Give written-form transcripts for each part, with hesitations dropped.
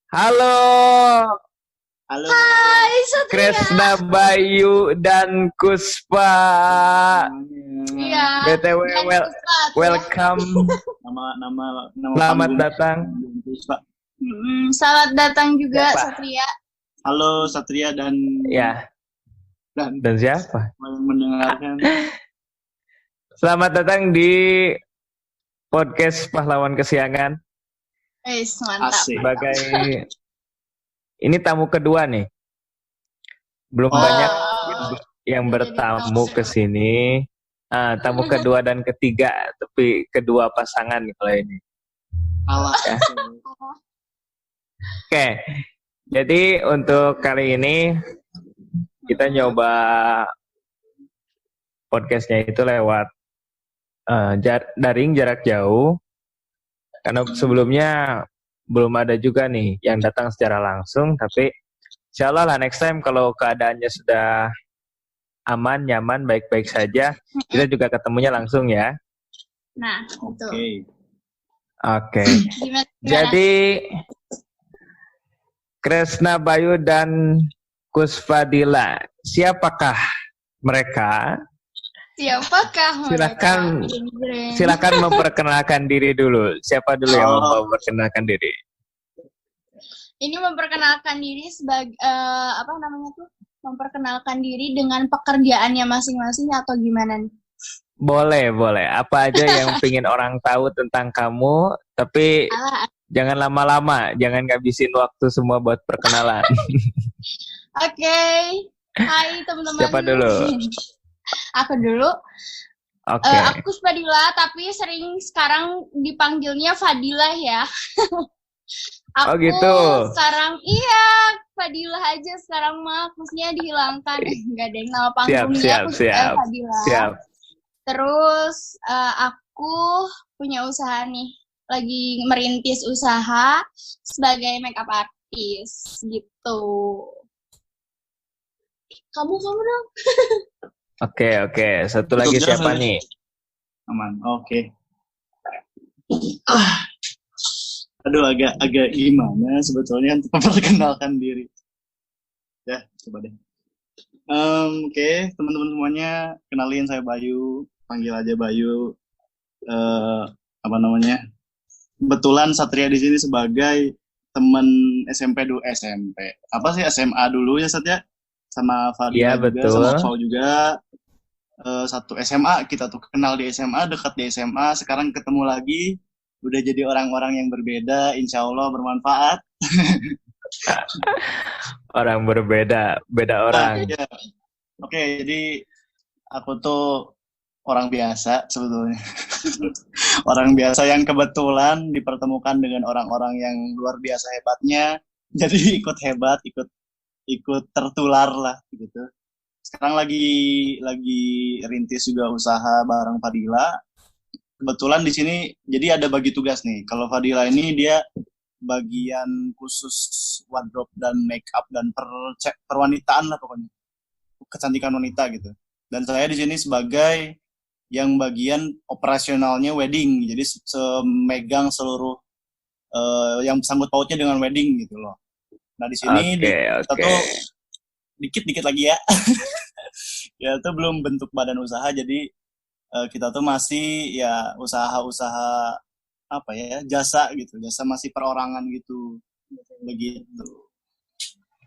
Halo, Halo. Hai Satria. Kresna Bayu dan Kuspa. Iya. BTW, dan Puspa, welcome. Nama Selamat panggung datang. Puspa. Selamat datang juga Siapa? Satria. Halo Satria dan Ya, dan siapa? yang mendengarkan. Selamat datang di podcast Pahlawan Kesiangan. Mantap. Asik. Sebagai ini tamu kedua nih. Belum banyak yang bertamu ke sini. Tamu kedua dan ketiga, tapi kedua pasangan nih kalau ini. Allah. Ya. Oke, jadi untuk kali ini kita nyoba podcastnya itu lewat daring jarak jauh, karena sebelumnya belum ada juga nih yang datang secara langsung, tapi insya Allah lah next time kalau keadaannya sudah aman, nyaman, baik-baik saja, kita juga ketemunya langsung ya. Nah, betul. Oke. Gimana? Jadi Kresna Bayu dan Kusfadila, siapakah mereka? Siapakah Silakan, mereka? silakan memperkenalkan diri dulu. Siapa dulu yang mau memperkenalkan diri? Ini memperkenalkan diri sebagai memperkenalkan diri dengan pekerjaannya masing-masing atau gimana nih? Boleh. Apa aja yang pingin orang tahu tentang kamu, tapi jangan lama-lama, jangan ngabisin waktu semua buat perkenalan. Oke. Hai teman-teman. Siapa dulu? Aku dulu. Oke. Aku Fadila, tapi sering sekarang dipanggilnya Fadila ya. Aku gitu. Sekarang Fadila aja sekarang mah, maksudnya dihilangkan. Enggak ada yang nama panggungnya. Siap. Fadila. Siap. Terus aku punya usaha nih, lagi merintis usaha sebagai makeup artist gitu. Kamu dong. Oke. Satu lagi siapa nih? Aman. Oke. Aduh, agak gimana sebetulnya untuk memperkenalkan diri. Ya, coba deh. Oke, teman-teman semuanya, kenalin saya Bayu, panggil aja Bayu. Kebetulan Satria di sini sebagai teman SMP dulu, Apa sih SMA dulu ya Satria? Sama Fadila juga, betul. sama Paul juga. Satu SMA, kita tuh kenal di SMA, dekat di SMA, sekarang ketemu lagi, udah jadi orang-orang yang berbeda, insya Allah bermanfaat. Orang berbeda, beda orang. Ya. Oke, jadi aku tuh orang biasa sebetulnya. Orang biasa yang kebetulan dipertemukan dengan orang-orang yang luar biasa hebatnya, jadi ikut hebat, ikut tertular lah gitu. Sekarang lagi rintis juga usaha bareng Fadila. Kebetulan di sini jadi ada bagi tugas nih. Kalau Fadila ini dia bagian khusus wardrobe dan make up dan perwanitaan lah pokoknya. Kecantikan wanita gitu. Dan saya di sini sebagai yang bagian operasionalnya wedding. Jadi megang seluruh yang sangkut pautnya dengan wedding gitu loh. Nah di sini kita tuh dikit lagi ya. Ya itu belum bentuk badan usaha, jadi kita tuh masih ya usaha-usaha apa ya, jasa masih perorangan gitu, begitu.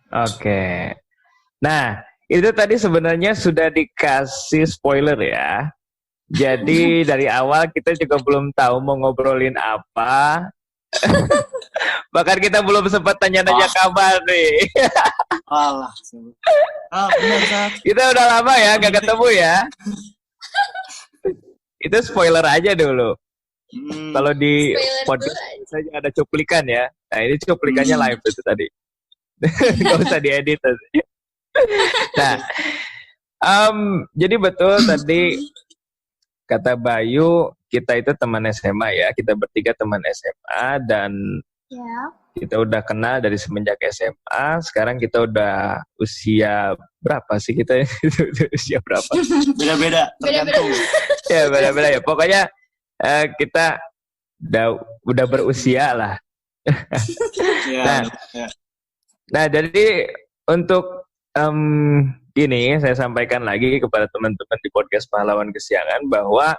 Oke. Nah, itu tadi sebenarnya sudah dikasih spoiler ya. Jadi dari awal kita juga belum tahu mau ngobrolin apa. Bahkan kita belum sempat tanya-tanya kabar nih. Alah. Benar, kita udah lama ya nggak ketemu ya. Itu spoiler aja dulu. Kalau di podcast saja ada cuplikan ya. Nah ini cuplikannya live itu tadi. Gak usah diedit. Nah, jadi betul tadi kata Bayu, kita itu teman SMA ya. Kita bertiga teman SMA dan kita udah kenal dari semenjak SMA. Sekarang kita udah usia berapa sih kita? Usia berapa? Beda-beda, tergantung. Ya beda-beda ya. Pokoknya kita udah berusia lah. Ya, Nah, jadi untuk gini, saya sampaikan lagi kepada teman-teman di podcast Pahlawan Kesiangan bahwa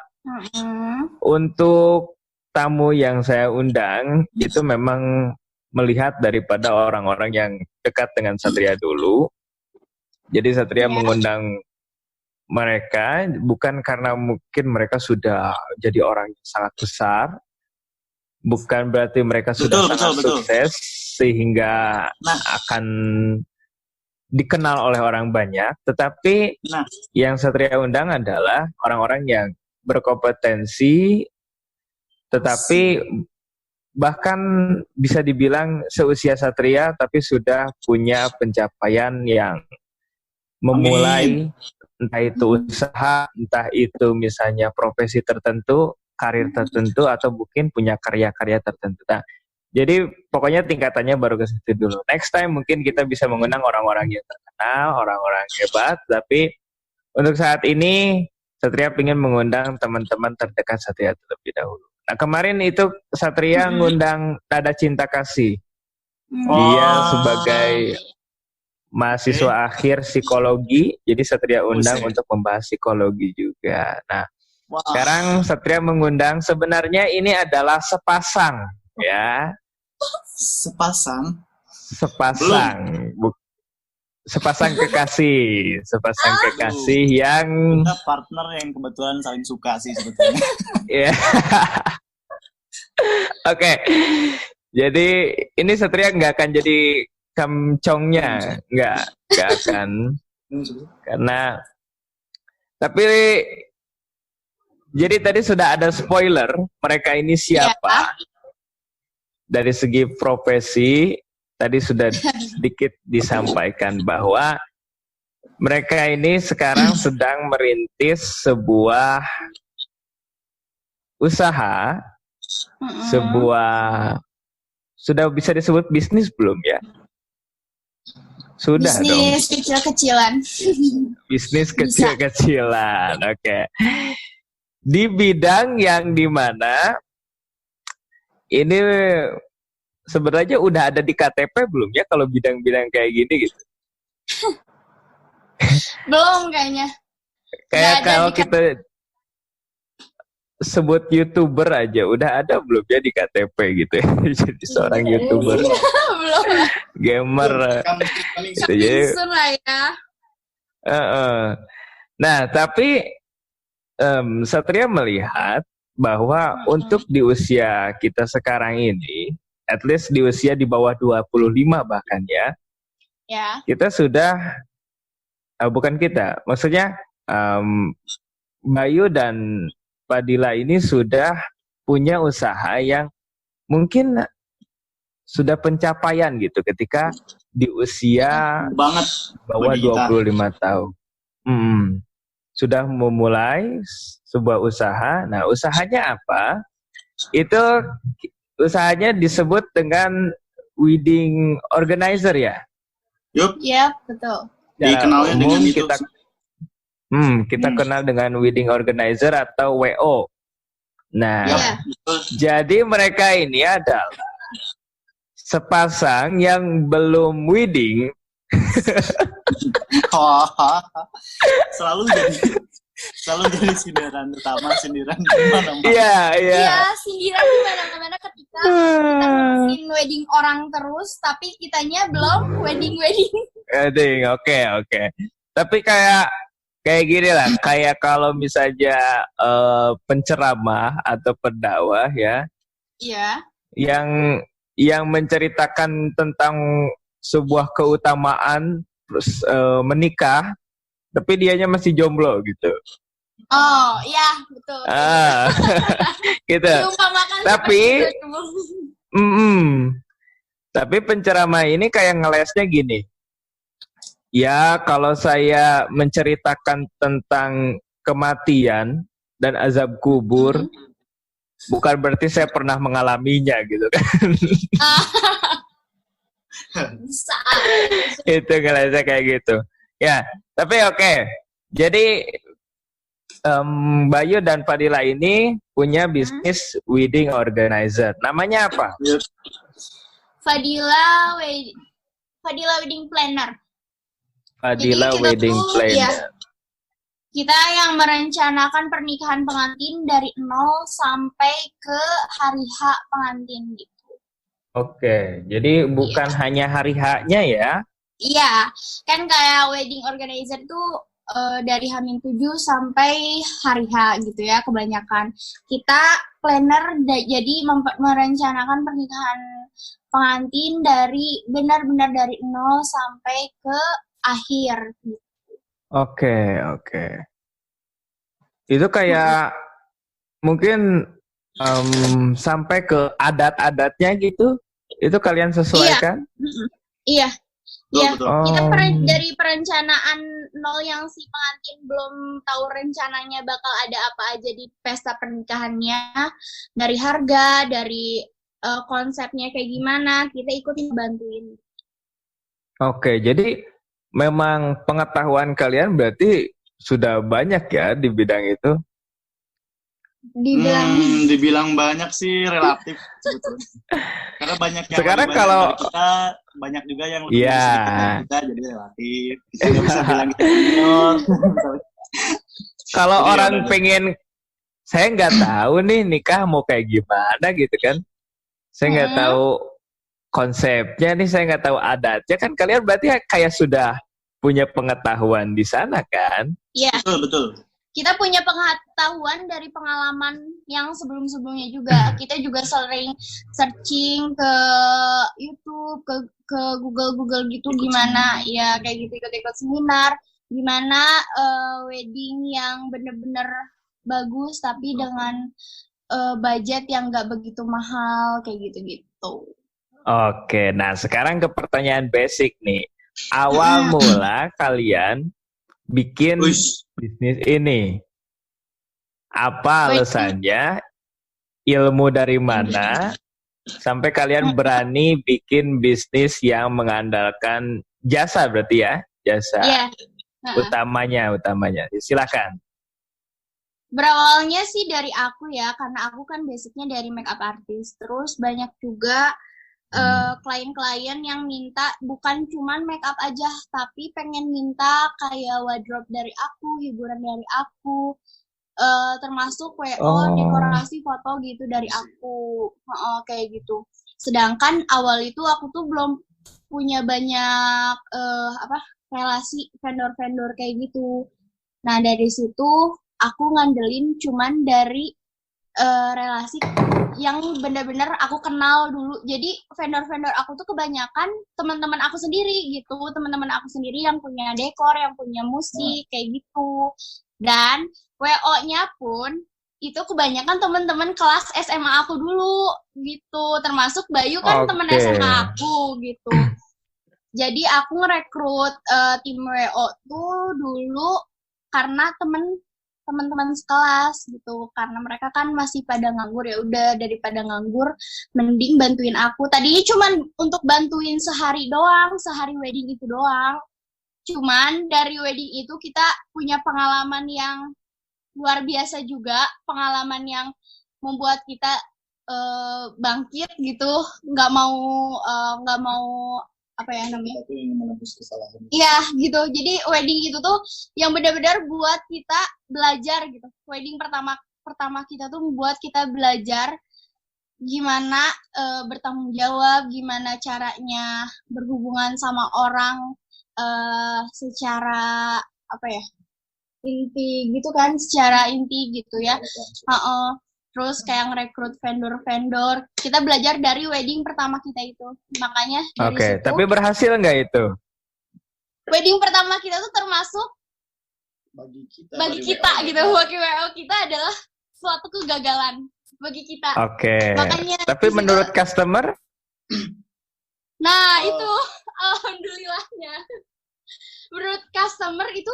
untuk tamu yang saya undang itu memang melihat daripada orang-orang yang dekat dengan Satria dulu. Jadi Satria mengundang mereka bukan karena mungkin mereka sudah jadi orang yang sangat besar, bukan berarti mereka sudah sangat sukses sehingga akan dikenal oleh orang banyak, tetapi yang Satria undang adalah orang-orang yang berkompetensi, tetapi bahkan bisa dibilang seusia Satria, tapi sudah punya pencapaian yang memulai entah itu usaha, entah itu misalnya profesi tertentu, karir tertentu, atau mungkin punya karya-karya tertentu. Nah, jadi pokoknya tingkatannya baru ke situ dulu. Next time mungkin kita bisa mengundang orang-orang yang terkenal, orang-orang hebat, tapi untuk saat ini Satria ingin mengundang teman-teman terdekat Satria terlebih dahulu. Nah, kemarin itu Satria ngundang Nada Cinta Kasih. Dia sebagai mahasiswa akhir psikologi, jadi Satria undang untuk membahas psikologi juga. Nah, sekarang Satria mengundang, sebenarnya ini adalah sepasang, ya. Sepasang kekasih, yang partner yang kebetulan saling suka sih sebetulnya. Ya. Oke. Jadi ini Satria nggak akan jadi kamcongnya, nggak akan, karena tapi jadi tadi sudah ada spoiler mereka ini siapa. Dari segi profesi tadi sudah sedikit disampaikan bahwa mereka ini sekarang sedang merintis sebuah usaha, sebuah, sudah bisa disebut bisnis belum ya? Sudah dong. Bisnis kecil-kecilan. Bisnis kecil-kecilan, oke. Di bidang yang dimana ini sebenarnya udah ada di KTP belum ya kalau bidang-bidang kayak gini gitu? Belum kayaknya. Kayak kalau kita sebut YouTuber aja, udah ada belum ya di KTP gitu ya? Jadi seorang YouTuber. Belum. Gamer. Gitu, jadi, nah, tapi Satria melihat bahwa untuk di usia kita sekarang ini, at least di usia di bawah 25 bahkan ya, kita sudah, bukan kita, maksudnya Bayu dan Fadila ini sudah punya usaha yang mungkin sudah pencapaian gitu ketika di usia bawah 25 tahun. Sudah memulai sebuah usaha. Nah, usahanya apa? Itu usahanya disebut dengan wedding organizer ya? Iya, betul. Dikenalnya dengan itu. Kita kenal dengan wedding organizer atau WO. Nah, jadi mereka ini adalah sepasang yang belum wedding. Selalu jadi sindiran utama, sindiran gimana? Iya, sindiran gimana ketika kita ngurusin wedding orang terus, tapi kitanya belum wedding. Oke. Tapi kayak gini lah, kayak kalau misalnya penceramah atau pendakwah ya, yang menceritakan tentang sebuah keutamaan terus menikah, tapi dianya masih jomblo gitu. Oh, iya, betul. Gitu. Tapi penceramah ini kayak ngelesnya gini. Ya, kalau saya menceritakan tentang kematian dan azab kubur, bukan berarti saya pernah mengalaminya gitu kan. Bisa. Itu ngelesnya kayak gitu. Ya, tapi oke. Jadi Bayu dan Fadila ini punya bisnis wedding organizer. Namanya apa? Fadila Wedding Planner. Fadila Jadi kita Wedding tuh, Planner. ya, kita yang merencanakan pernikahan pengantin dari 0 sampai ke hari H pengantin gitu. Oke, jadi bukan hanya hari H-nya ya? Iya, kan kayak wedding organizer tuh dari H-7 sampai hari H gitu ya kebanyakan. Kita planner jadi merencanakan pernikahan pengantin dari benar-benar dari 0 sampai ke akhir gitu. Oke. Itu kayak mungkin sampai ke adat-adatnya gitu, itu kalian sesuaikan? Iya. Iya, Betul. kita dari perencanaan 0 yang si pengantin belum tahu rencananya bakal ada apa aja di pesta pernikahannya, dari harga, dari konsepnya kayak gimana, kita ikutin bantuin. Oke, jadi memang pengetahuan kalian berarti sudah banyak ya di bidang itu? Dibilang banyak sih relatif sebetulnya. Karena banyak yang sekarang lebih banyak kalau dari kita, banyak juga yang lebih sedikit dari kita, jadi relatif. Kita nggak bisa bilang kita senior. Kalau Jadi orang ada. pengen, saya nggak tahu nih nikah mau kayak gimana gitu kan? Saya nggak tahu konsepnya nih, saya nggak tahu adatnya kan. Kalian berarti kayak sudah punya pengetahuan di sana kan? Iya. Betul. Kita punya pengetahuan dari pengalaman yang sebelum-sebelumnya juga. Kita juga sering searching ke YouTube, ke Google gitu gimana ya kayak gitu, ikut seminar, gimana wedding yang bener-bener bagus tapi dengan budget yang nggak begitu mahal kayak gitu. Oke, nah sekarang ke pertanyaan basic nih. Awal mula kalian bikin bisnis ini, apa alasannya, ilmu dari mana, sampai kalian berani bikin bisnis yang mengandalkan jasa berarti ya, jasa utamanya. Silakan. Berawalnya sih dari aku ya, karena aku kan basicnya dari makeup artist, terus banyak juga klien-klien yang minta bukan cuman makeup aja, tapi pengen minta kayak wardrobe dari aku, hiburan dari aku, termasuk dekorasi foto gitu dari aku, kayak gitu. Sedangkan awal itu aku tuh belum punya banyak relasi vendor-vendor kayak gitu. Nah dari situ aku ngandelin cuman dari relasi yang benar-benar aku kenal dulu. Jadi vendor-vendor aku tuh kebanyakan teman-teman aku sendiri gitu, teman-teman aku sendiri yang punya dekor, yang punya musik kayak gitu. Dan WO-nya pun itu kebanyakan teman-teman kelas SMA aku dulu gitu, termasuk Bayu kan teman SMA aku gitu. Jadi aku ngerekrut tim WO tuh dulu karena teman-teman sekelas gitu, karena mereka kan masih pada nganggur, ya udah daripada nganggur mending bantuin aku. Tadinya cuman untuk bantuin sehari wedding itu doang. Cuman dari wedding itu kita punya pengalaman yang luar biasa juga, pengalaman yang membuat kita bangkit gitu, nggak mau apa ya namanya? Menebus kesalahan. Iya gitu. Jadi wedding itu tuh yang benar-benar buat kita belajar gitu. Wedding pertama kita tuh membuat kita belajar gimana bertanggung jawab, gimana caranya berhubungan sama orang secara apa ya? Inti gitu kan, secara inti gitu ya. Terus kayak ngerekrut vendor-vendor. Kita belajar dari wedding pertama kita itu. Makanya dari situ. Tapi berhasil nggak itu? Wedding pertama kita tuh termasuk bagi kita gitu. Bagi WO kita adalah suatu kegagalan bagi kita. Makanya tapi menurut customer? Nah, itu alhamdulillahnya. Menurut customer itu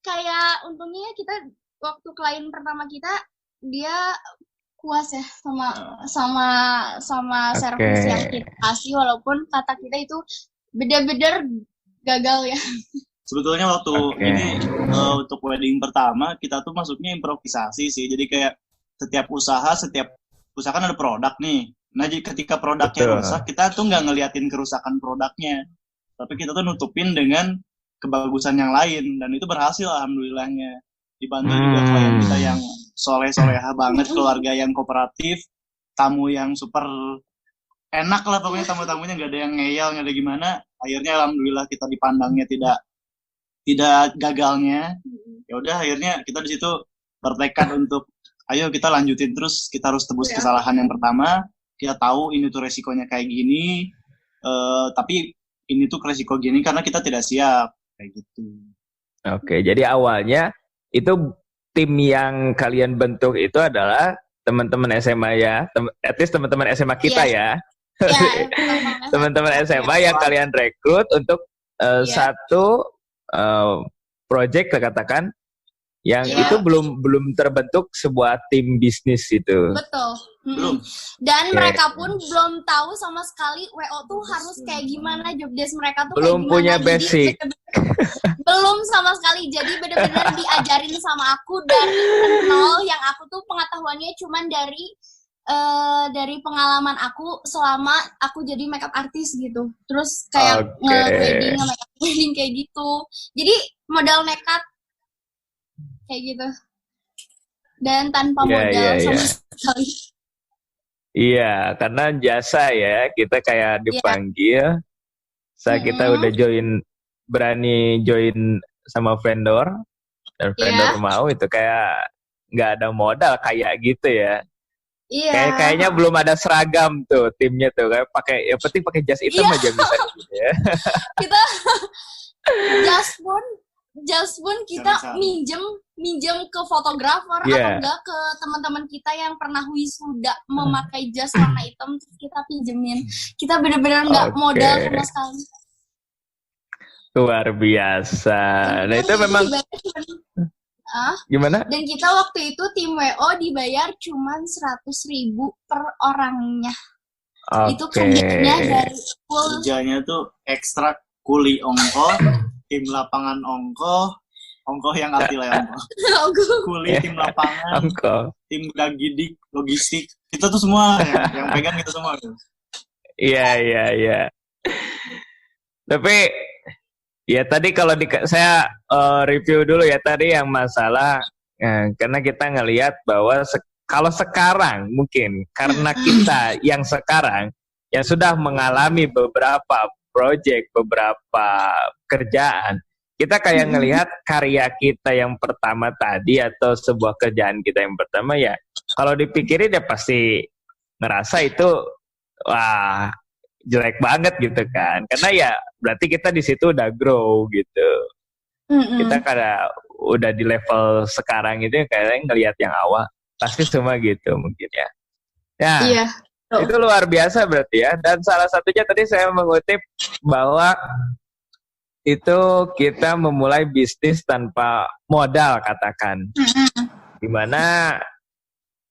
kayak untungnya kita waktu klien pertama kita dia puas ya sama servis yang kita kasih, walaupun kata kita itu benar-benar gagal ya. Sebetulnya waktu ini untuk wedding pertama kita tuh masuknya improvisasi sih. Jadi kayak setiap usaha kan ada produk nih. Nah, ketika produknya Betul. rusak, kita tuh nggak ngeliatin kerusakan produknya, tapi kita tuh nutupin dengan kebagusan yang lain, dan itu berhasil alhamdulillahnya. Dibantu juga klien kita yang soleh-soleha banget, keluarga yang kooperatif, tamu yang super enak lah pokoknya, tamu-tamunya nggak ada yang ngeyel, nggak ada gimana. Akhirnya alhamdulillah kita dipandangnya tidak gagalnya. Ya udah, akhirnya kita di situ bertekad untuk ayo kita lanjutin terus, kita harus tebus kesalahan yang pertama. Kita tahu ini tuh resikonya kayak gini, tapi ini tuh resiko gini karena kita tidak siap, kayak gitu. Oke, jadi awalnya itu tim yang kalian bentuk itu adalah teman-teman SMA ya, at least teman-teman SMA kita ya. Teman-teman SMA yang kalian rekrut untuk satu project, katakan, yang itu belum terbentuk sebuah tim bisnis itu. Betul. Dan mereka pun belum tahu sama sekali WO tuh harus kayak gimana, jobdesk mereka tuh belum kayak gimana. Punya basic. Belum sama sekali. Jadi benar-benar diajarin sama aku dari nol, yang aku tuh pengetahuannya cuman dari pengalaman aku selama aku jadi makeup artist gitu. Terus kayak wedding kayak gitu. Jadi modal nekat kayak gitu. Dan tanpa modal sama sekali. Iya, karena jasa ya, kita kayak dipanggil, kita udah berani join sama vendor, dan vendor mau, itu kayak nggak ada modal kayak gitu ya. Iya. Kayaknya belum ada seragam tuh timnya tuh, kayak yang penting pakai jas hitam aja bisa gitu ya. Kita jas pun kita minjem ke fotografer atau enggak ke teman-teman kita yang pernah wisuda memakai jas warna hitam, terus kita pinjemin. Kita benar-benar nggak modal sama sekali. Luar biasa. Nah itu memang gimana? Dan kita waktu itu tim WO dibayar cuma 100.000 per orangnya. Itu kerjanya dari full. Kerjanya tuh ekstra, kuli ongko, tim lapangan ongko yang artilai ongko, kuli tim lapangan, tim dagidik, logistik, kita tuh semua yang pegang kita semua. Iya. Tapi ya tadi kalau saya review dulu ya tadi yang masalah, karena kita ngelihat bahwa kalau sekarang mungkin karena kita yang sekarang yang sudah mengalami beberapa project, beberapa kerjaan, kita kayak ngelihat karya kita yang pertama tadi atau sebuah kerjaan kita yang pertama ya, kalau dipikirin ya pasti ngerasa itu wah jelek banget gitu kan, karena ya berarti kita di situ udah grow gitu. Kita karena udah di level sekarang itu kayak ngelihat yang awal pasti semua gitu mungkin ya. Nah, itu luar biasa berarti ya. Dan salah satunya tadi saya mengutip bahwa itu kita memulai bisnis tanpa modal, katakan. Dimana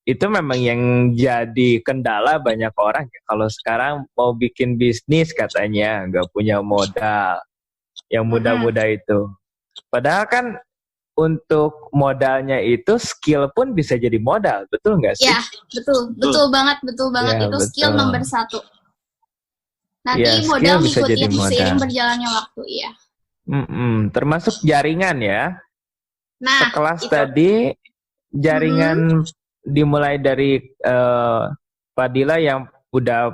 itu memang yang jadi kendala banyak orang. Kalau sekarang mau bikin bisnis katanya nggak punya modal. Yang muda-muda itu. Padahal kan untuk modalnya itu skill pun bisa jadi modal, betul nggak sih? Ya, betul banget ya, itu betul. Skill nomor 1. Nanti ya, modal ngikutin seiring berjalannya waktu, ya. Termasuk jaringan ya. Nah, sekelas tadi jaringan dimulai dari Fadila yang udah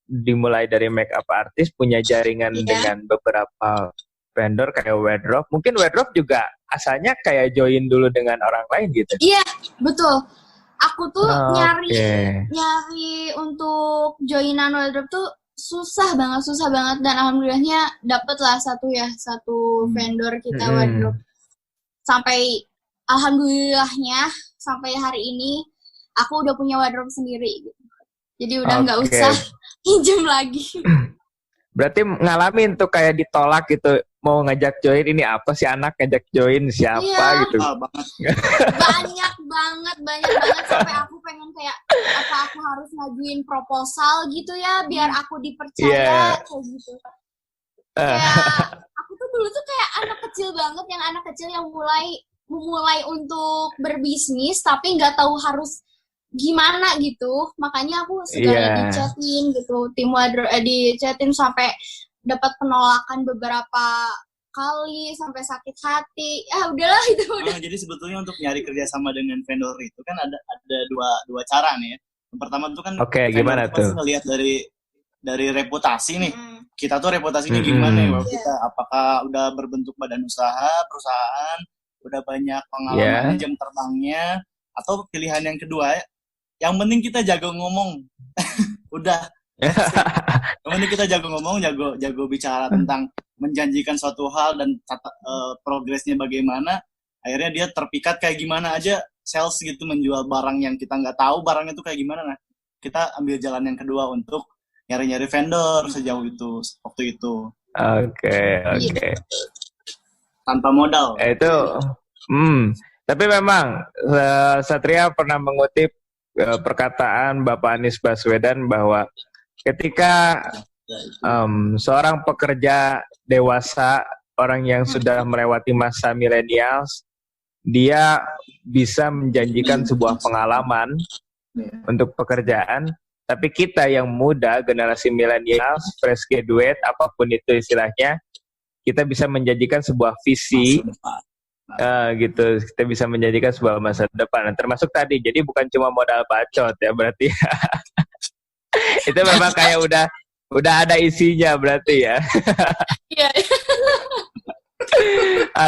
dimulai dari makeup artist, punya jaringan dengan beberapa vendor kayak Wardrobe. Mungkin Wardrobe juga asalnya kayak join dulu dengan orang lain gitu. Iya, betul. Aku tuh nyari untuk joinan Wardrobe tuh susah banget, dan alhamdulillahnya dapet lah satu vendor kita Wardrobe. Sampai alhamdulillahnya sampai hari ini aku udah punya Wardrobe sendiri gitu. Jadi udah nggak usah pinjam lagi. Berarti ngalamin tuh kayak ditolak gitu, mau ngajak join, ini apa sih anak ngajak join siapa gitu. Banyak banget sampai aku pengen kayak apa aku harus ngajuin proposal gitu ya biar aku dipercaya kayak gitu. Kayak aku tuh dulu tuh kayak anak kecil yang mulai untuk berbisnis tapi nggak tahu harus gimana gitu. Makanya aku segala dichatin gitu, tim wardrobe dichatin sampai dapat penolakan beberapa kali sampai sakit hati. Udahlah itu udah. Jadi sebetulnya untuk nyari kerjasama dengan vendor itu kan ada dua cara nih ya. Yang pertama itu kan gimana tuh? Ngelihat dari reputasi nih. Kita tuh reputasinya gimana ya? Kita apakah udah berbentuk badan usaha, perusahaan, udah banyak pengalaman jam terbangnya, atau pilihan yang kedua, yang penting kita jago ngomong. Udah. Yang penting kita jago ngomong, jago bicara tentang menjanjikan suatu hal dan progresnya bagaimana. Akhirnya dia terpikat kayak gimana aja sales gitu, menjual barang yang kita nggak tahu barangnya tuh kayak gimana. Nah, kita ambil jalan yang kedua untuk nyari-nyari vendor sejauh itu waktu itu. Oke. Tanpa modal. Tapi memang Satria pernah mengutip perkataan Bapak Anies Baswedan bahwa ketika seorang pekerja dewasa, orang yang sudah melewati masa millennials, dia bisa menjanjikan sebuah pengalaman untuk pekerjaan. Tapi kita yang muda, generasi millennials, fresh graduate, apapun itu istilahnya, kita bisa menjanjikan sebuah visi, gitu. Kita bisa menjanjikan sebuah masa depan. Termasuk tadi, jadi bukan cuma modal bacot ya berarti. Itu memang kayak udah ada isinya berarti ya. Iya.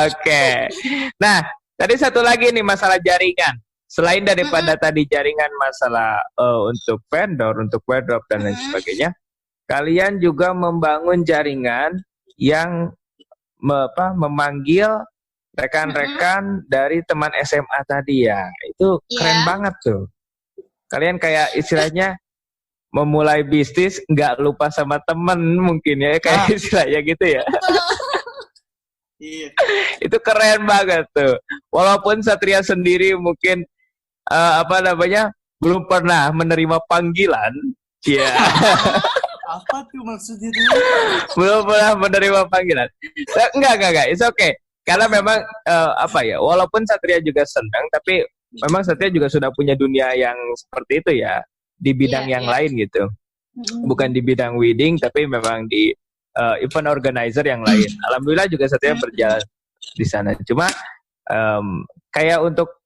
Oke. Nah, tadi satu lagi nih masalah jaringan. Selain daripada tadi jaringan masalah untuk vendor, untuk wardrobe dan lain sebagainya, kalian juga membangun jaringan yang memanggil rekan-rekan dari teman SMA tadi ya. Itu keren banget tuh. Kalian kayak istilahnya memulai bisnis nggak lupa sama temen mungkin ya, kayak istilahnya gitu ya. Iya. Itu keren banget tuh. Walaupun Satria sendiri mungkin belum pernah menerima panggilan. Iya. Apa tuh maksudnya tuh? Belum pernah menerima panggilan. Enggak. It's okay. Karena memang walaupun Satria juga senang, tapi memang Satria juga sudah punya dunia yang seperti itu ya, di bidang yang lain gitu. Bukan di bidang wedding, tapi memang di event organizer yang lain. Alhamdulillah juga Satria berjalan di sana. Cuma kayak untuk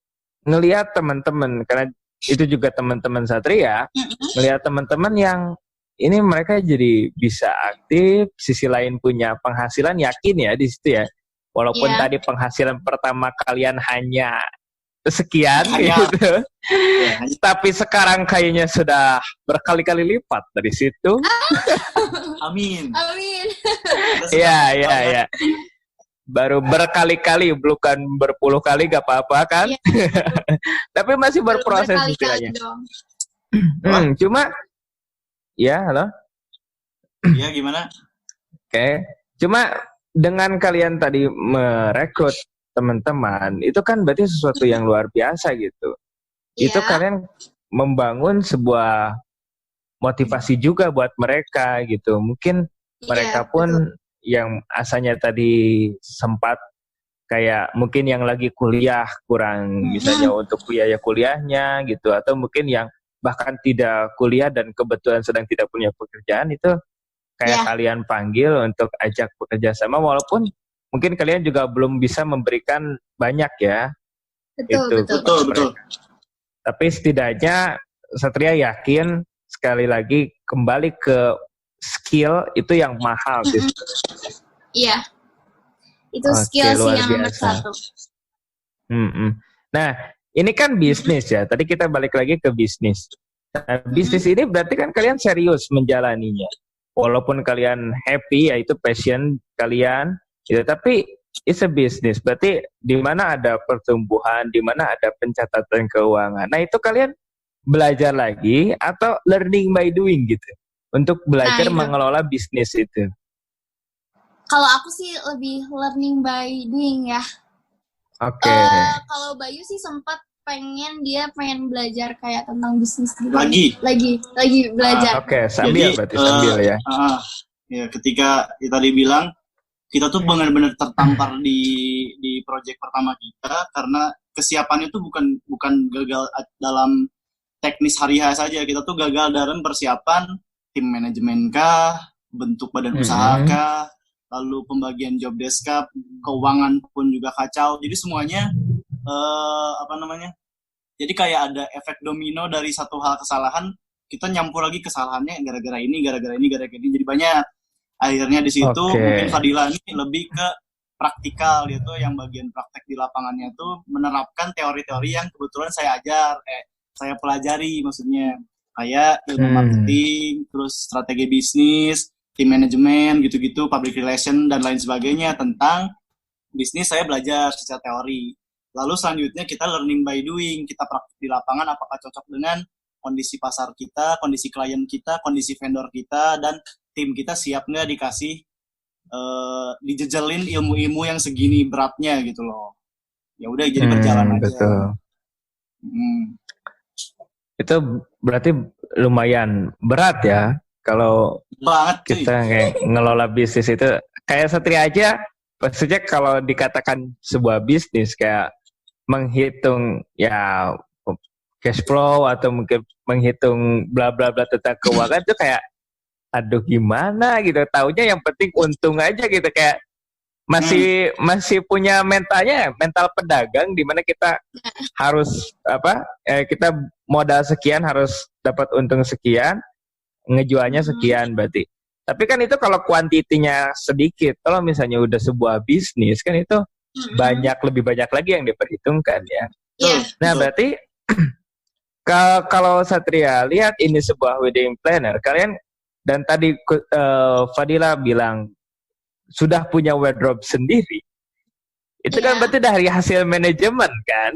ngelihat teman-teman, karena itu juga teman-teman Satria, ngelihat teman-teman yang ini mereka jadi bisa aktif, sisi lain punya penghasilan, yakin ya di situ ya. Walaupun tadi penghasilan pertama kalian hanya sekian gitu. Tapi sekarang kayaknya sudah berkali-kali lipat dari situ. Amin. Iya. Baru berkali-kali, bukan berpuluh kali, gak apa-apa kan? Tapi masih berproses istilahnya. Cuma, ya halo? Iya gimana? Oke. Cuma dengan kalian tadi merekrut teman-teman, itu kan berarti sesuatu yang luar biasa gitu. Itu kalian membangun sebuah motivasi juga buat mereka gitu. Mungkin mereka pun yang asalnya tadi sempat kayak mungkin yang lagi kuliah kurang misalnya untuk kuliahnya gitu, atau mungkin yang bahkan tidak kuliah dan kebetulan sedang tidak punya pekerjaan, itu kayak kalian panggil untuk ajak bekerja sama, walaupun mungkin kalian juga belum bisa memberikan banyak ya. Betul. Tapi setidaknya Satria yakin sekali lagi kembali ke skill itu yang mahal sih. Iya. Itu skill sih yang nomor satu. Nah, ini kan bisnis ya. Tadi kita balik lagi ke bisnis. Nah, bisnis ini berarti kan kalian serius menjalaninya. Walaupun kalian happy, yaitu passion kalian, gitu. Tapi it's a business. Berarti di mana ada pertumbuhan, di mana ada pencatatan keuangan. Nah, itu kalian belajar lagi atau learning by doing gitu untuk belajar mengelola bisnis itu? Kalau aku sih lebih learning by doing ya. Oke. Kalau Bayu sih sempat pengen belajar kayak tentang bisnis gitu. Lagi belajar. Oke, sambil ya. Ya, ketika kita dibilang kita tuh benar-benar tertampar di proyek pertama kita karena kesiapannya tuh bukan gagal dalam teknis hari saja. Kita tuh gagal dalam persiapan tim manajemen kah, bentuk badan usaha kah, lalu pembagian job desk kah, keuangan pun juga kacau. Jadi semuanya jadi kayak ada efek domino dari satu hal kesalahan, kita nyampur lagi kesalahannya gara-gara ini. Jadi banyak. Akhirnya di situ mungkin Fadila ini lebih ke praktikal, dia tuh yang bagian praktek di lapangannya tuh menerapkan teori-teori yang kebetulan saya pelajari, maksudnya kayak ilmu marketing, terus strategi bisnis, tim manajemen gitu-gitu, public relation dan lain sebagainya. Tentang bisnis saya belajar secara teori. Lalu selanjutnya kita learning by doing, kita praktik di lapangan apakah cocok dengan kondisi pasar kita, kondisi klien kita, kondisi vendor kita, dan tim kita siap nggak dikasih dijejelin ilmu-ilmu yang segini beratnya gitu loh. Ya udah jadi berjalan aja. Betul. Itu berarti lumayan berat ya kalau kita kayak ngelola bisnis itu. Kayak Satria aja, maksudnya kalau dikatakan sebuah bisnis kayak menghitung ya cash flow atau mungkin menghitung bla bla bla tentang keuangan itu kayak aduh gimana gitu, taunya yang penting untung aja gitu, kayak masih punya mental pedagang di mana kita harus kita modal sekian harus dapat untung sekian, ngejualnya sekian berarti. Tapi kan itu kalau kuantitinya sedikit, kalau misalnya udah sebuah bisnis kan itu lebih banyak lagi yang diperhitungkan ya. Nah berarti kalau Satria lihat ini sebuah wedding planner, kalian dan tadi Fadila bilang sudah punya wardrobe sendiri. Itu kan berarti dari hasil manajemen kan?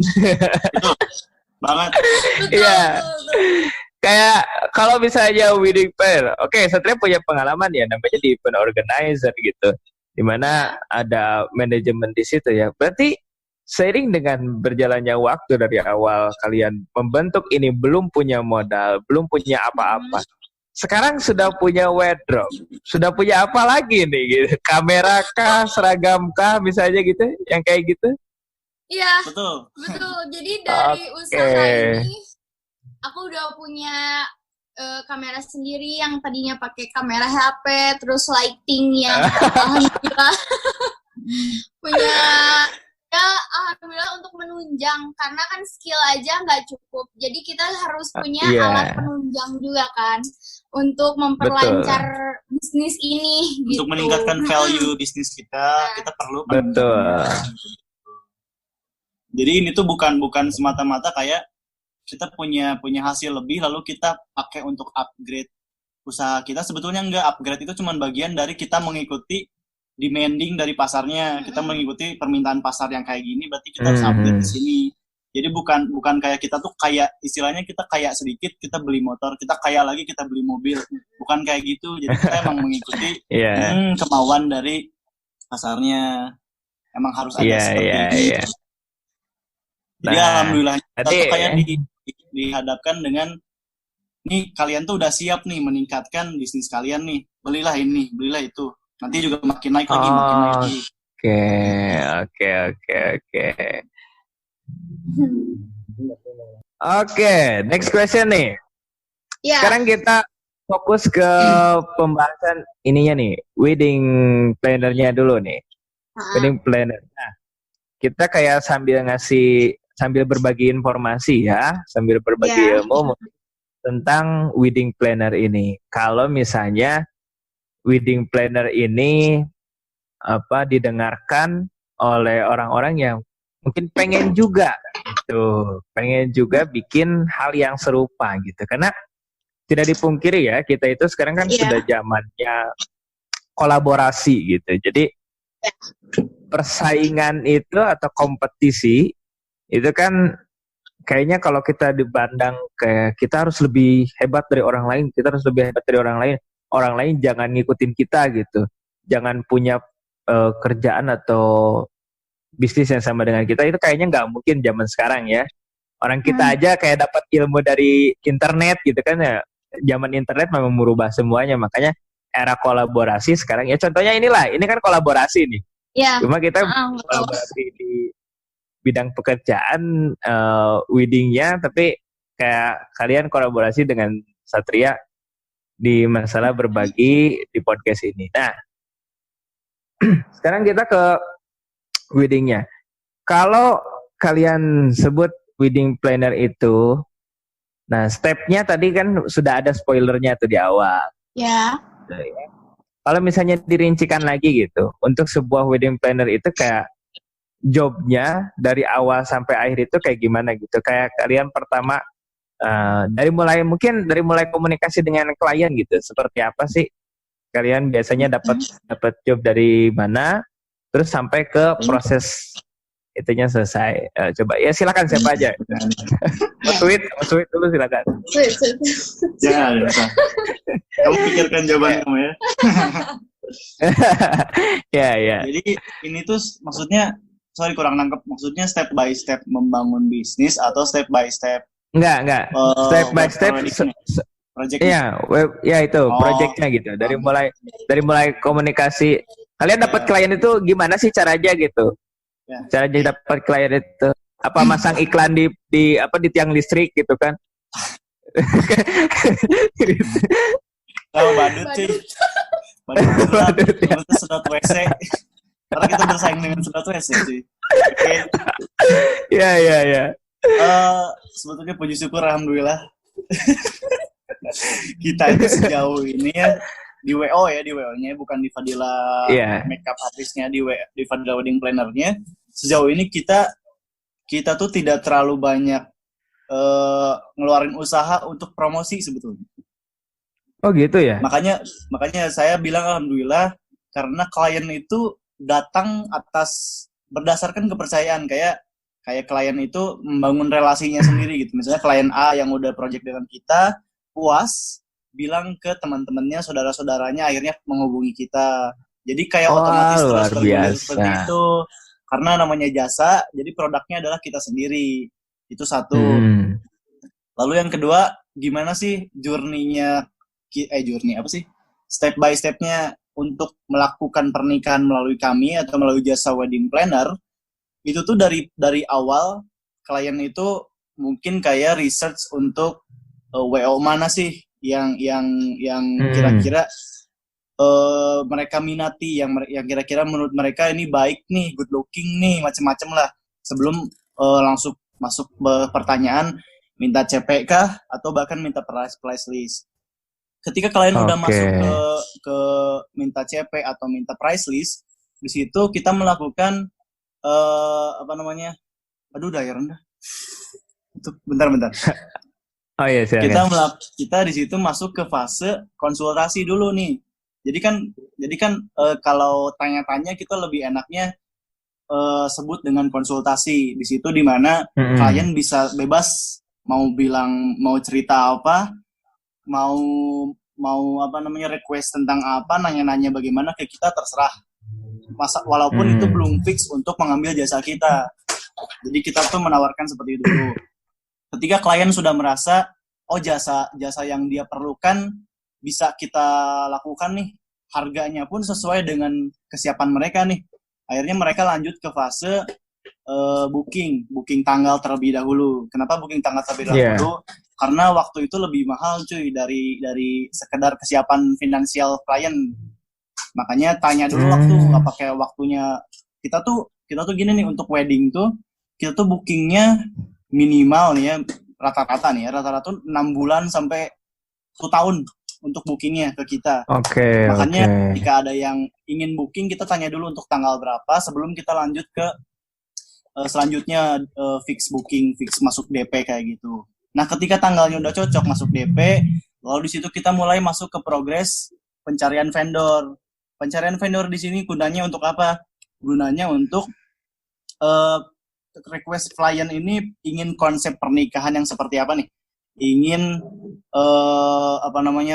Banget. Iya. Kayak kalau misalnya wedding planner, Satria punya pengalaman ya namanya di event organizer gitu, dimana ada manajemen di situ ya. Berarti seiring dengan berjalannya waktu dari awal kalian membentuk ini belum punya modal, belum punya apa-apa. Sekarang sudah punya wardrobe, sudah punya apa lagi nih gitu? Kamera kah, seragam kah misalnya gitu, yang kayak gitu? Iya, betul. Jadi dari usaha ini aku udah punya kamera sendiri yang tadinya pakai kamera HP, terus lighting yang alhamdulillah punya alhamdulillah untuk menunjang, karena kan skill aja nggak cukup, jadi kita harus punya alat penunjang juga kan untuk memperlancar bisnis ini untuk meningkatkan value bisnis kita perlu jadi ini tuh bukan semata-mata kayak kita punya hasil lebih lalu kita pakai untuk upgrade usaha kita. Sebetulnya enggak, upgrade itu cuma bagian dari kita mengikuti demanding dari pasarnya. Kita mengikuti permintaan pasar yang kayak gini, berarti kita harus upgrade di sini. Jadi bukan kayak kita tuh kayak istilahnya kita kayak sedikit kita beli motor, kita kaya lagi kita beli mobil. Bukan kayak gitu. Jadi kita emang mengikuti kemauan dari pasarnya. Emang harus ada seperti itu. Jadi alhamdulillah kita tuh kayak dihadapkan dengan nih kalian tuh udah siap nih meningkatkan bisnis kalian nih. Belilah ini, belilah itu. Nanti juga makin naik lagi, makin naik lagi. Oke, next question nih. Sekarang kita fokus ke pembahasan ininya nih, wedding planner-nya dulu nih. Wedding planner. Nah, kita kayak sambil berbagi informasi ya, sambil berbagi ilmu tentang wedding planner ini. Kalau misalnya wedding planner ini didengarkan oleh orang-orang yang mungkin pengen juga bikin hal yang serupa gitu. Karena tidak dipungkiri ya, kita itu sekarang kan sudah zamannya kolaborasi gitu. Jadi persaingan itu atau kompetisi itu kan kayaknya kalau kita dipandang kayak kita harus lebih hebat dari orang lain, kita harus lebih hebat dari orang lain. Orang lain jangan ngikutin kita gitu. Jangan punya kerjaan atau bisnis yang sama dengan kita. Itu kayaknya nggak mungkin zaman sekarang ya. Orang kita aja kayak dapat ilmu dari internet gitu kan ya. Zaman internet memang merubah semuanya. Makanya era kolaborasi sekarang ya. Contohnya ini kan kolaborasi nih. Cuma kita kolaborasi di bidang pekerjaan, weddingnya, tapi kayak kalian kolaborasi dengan Satria di masalah berbagi di podcast ini. Nah, sekarang kita ke weddingnya. Kalau kalian sebut wedding planner itu, nah stepnya tadi kan sudah ada spoilernya tuh di awal. Ya. Kalau misalnya dirincikan lagi gitu, untuk sebuah wedding planner itu kayak jobnya dari awal sampai akhir itu kayak gimana gitu? Kayak kalian pertama dari mulai komunikasi dengan klien gitu, seperti apa sih? Kalian biasanya dapat job dari mana? Terus sampai ke proses itunya selesai. Coba ya silakan siapa aja. Mas Sweet dulu silakan. Jangan. Kamu pikirkan jawaban kamu ya. Ya. Jadi ini tuh maksudnya, sorry kurang nangkep, maksudnya step by step membangun bisnis atau step by step? Enggak. Step by step. Project. Iya, ya itu projectnya gitu. Dari mulai komunikasi. Kalian dapat klien itu gimana sih caranya gitu? Ya. Caranya dapat klien itu apa masang iklan di tiang listrik gitu kan? Tahu badut sih. Badut ya. Sedot WC. Karena kita bersaing dengan sedot WC sih. Oke. Ya. Sebetulnya puji syukur alhamdulillah. Kita itu sejauh ini ya di WO-nya bukan di Fadila makeup artisnya, di Fadila wedding planner-nya. Sejauh ini kita tuh tidak terlalu banyak ngeluarin usaha untuk promosi sebetulnya. Oh gitu ya. Makanya saya bilang alhamdulillah karena klien itu datang berdasarkan kepercayaan, kayak klien itu membangun relasinya sendiri gitu. Misalnya klien A yang udah project dengan kita puas, bilang ke teman-temannya, saudara-saudaranya, akhirnya menghubungi kita. Jadi kayak otomatis terus bergulir seperti itu. Karena namanya jasa, jadi produknya adalah kita sendiri. Itu satu. Lalu yang kedua, gimana sih journey-nya? Step by step-nya untuk melakukan pernikahan melalui kami atau melalui jasa wedding planner. Itu tuh dari awal klien itu mungkin kayak research untuk WO mana sih yang kira-kira mereka minati, yang kira-kira menurut mereka ini baik nih, good looking nih, macem-macem lah. Sebelum langsung masuk pertanyaan minta CP kah atau bahkan minta price list. Ketika kalian udah masuk ke minta CP atau minta price list, di situ kita melakukan daya rendah. Itu bentar. Oh iya, kita di situ masuk ke fase konsultasi dulu nih. Jadi kan kalau tanya-tanya kita lebih enaknya sebut dengan konsultasi. Di situ di mana klien bisa bebas mau cerita apa, mau request tentang apa, nanya-nanya bagaimana ke kita terserah. Walaupun itu belum fix untuk mengambil jasa kita. Jadi kita tuh menawarkan seperti itu dulu. Ketika klien sudah merasa jasa yang dia perlukan bisa kita lakukan nih, harganya pun sesuai dengan kesiapan mereka nih. Akhirnya mereka lanjut ke fase booking tanggal terlebih dahulu. Kenapa booking tanggal terlebih dahulu? Karena waktu itu lebih mahal cuy dari sekedar kesiapan finansial klien. Makanya tanya dulu waktu, apakah waktunya kita tuh gini nih, untuk wedding tuh kita tuh bookingnya minimal nih ya, rata-rata 6 bulan sampai 1 tahun untuk bookingnya ke kita. Makanya jika ada yang ingin booking, kita tanya dulu untuk tanggal berapa sebelum kita lanjut ke selanjutnya fix booking, fix masuk DP kayak gitu. Nah, ketika tanggalnya udah cocok masuk DP, lalu di situ kita mulai masuk ke progres pencarian vendor. Pencarian vendor di sini gunanya untuk apa? Gunanya untuk request klien ini ingin konsep pernikahan yang seperti apa nih? Ingin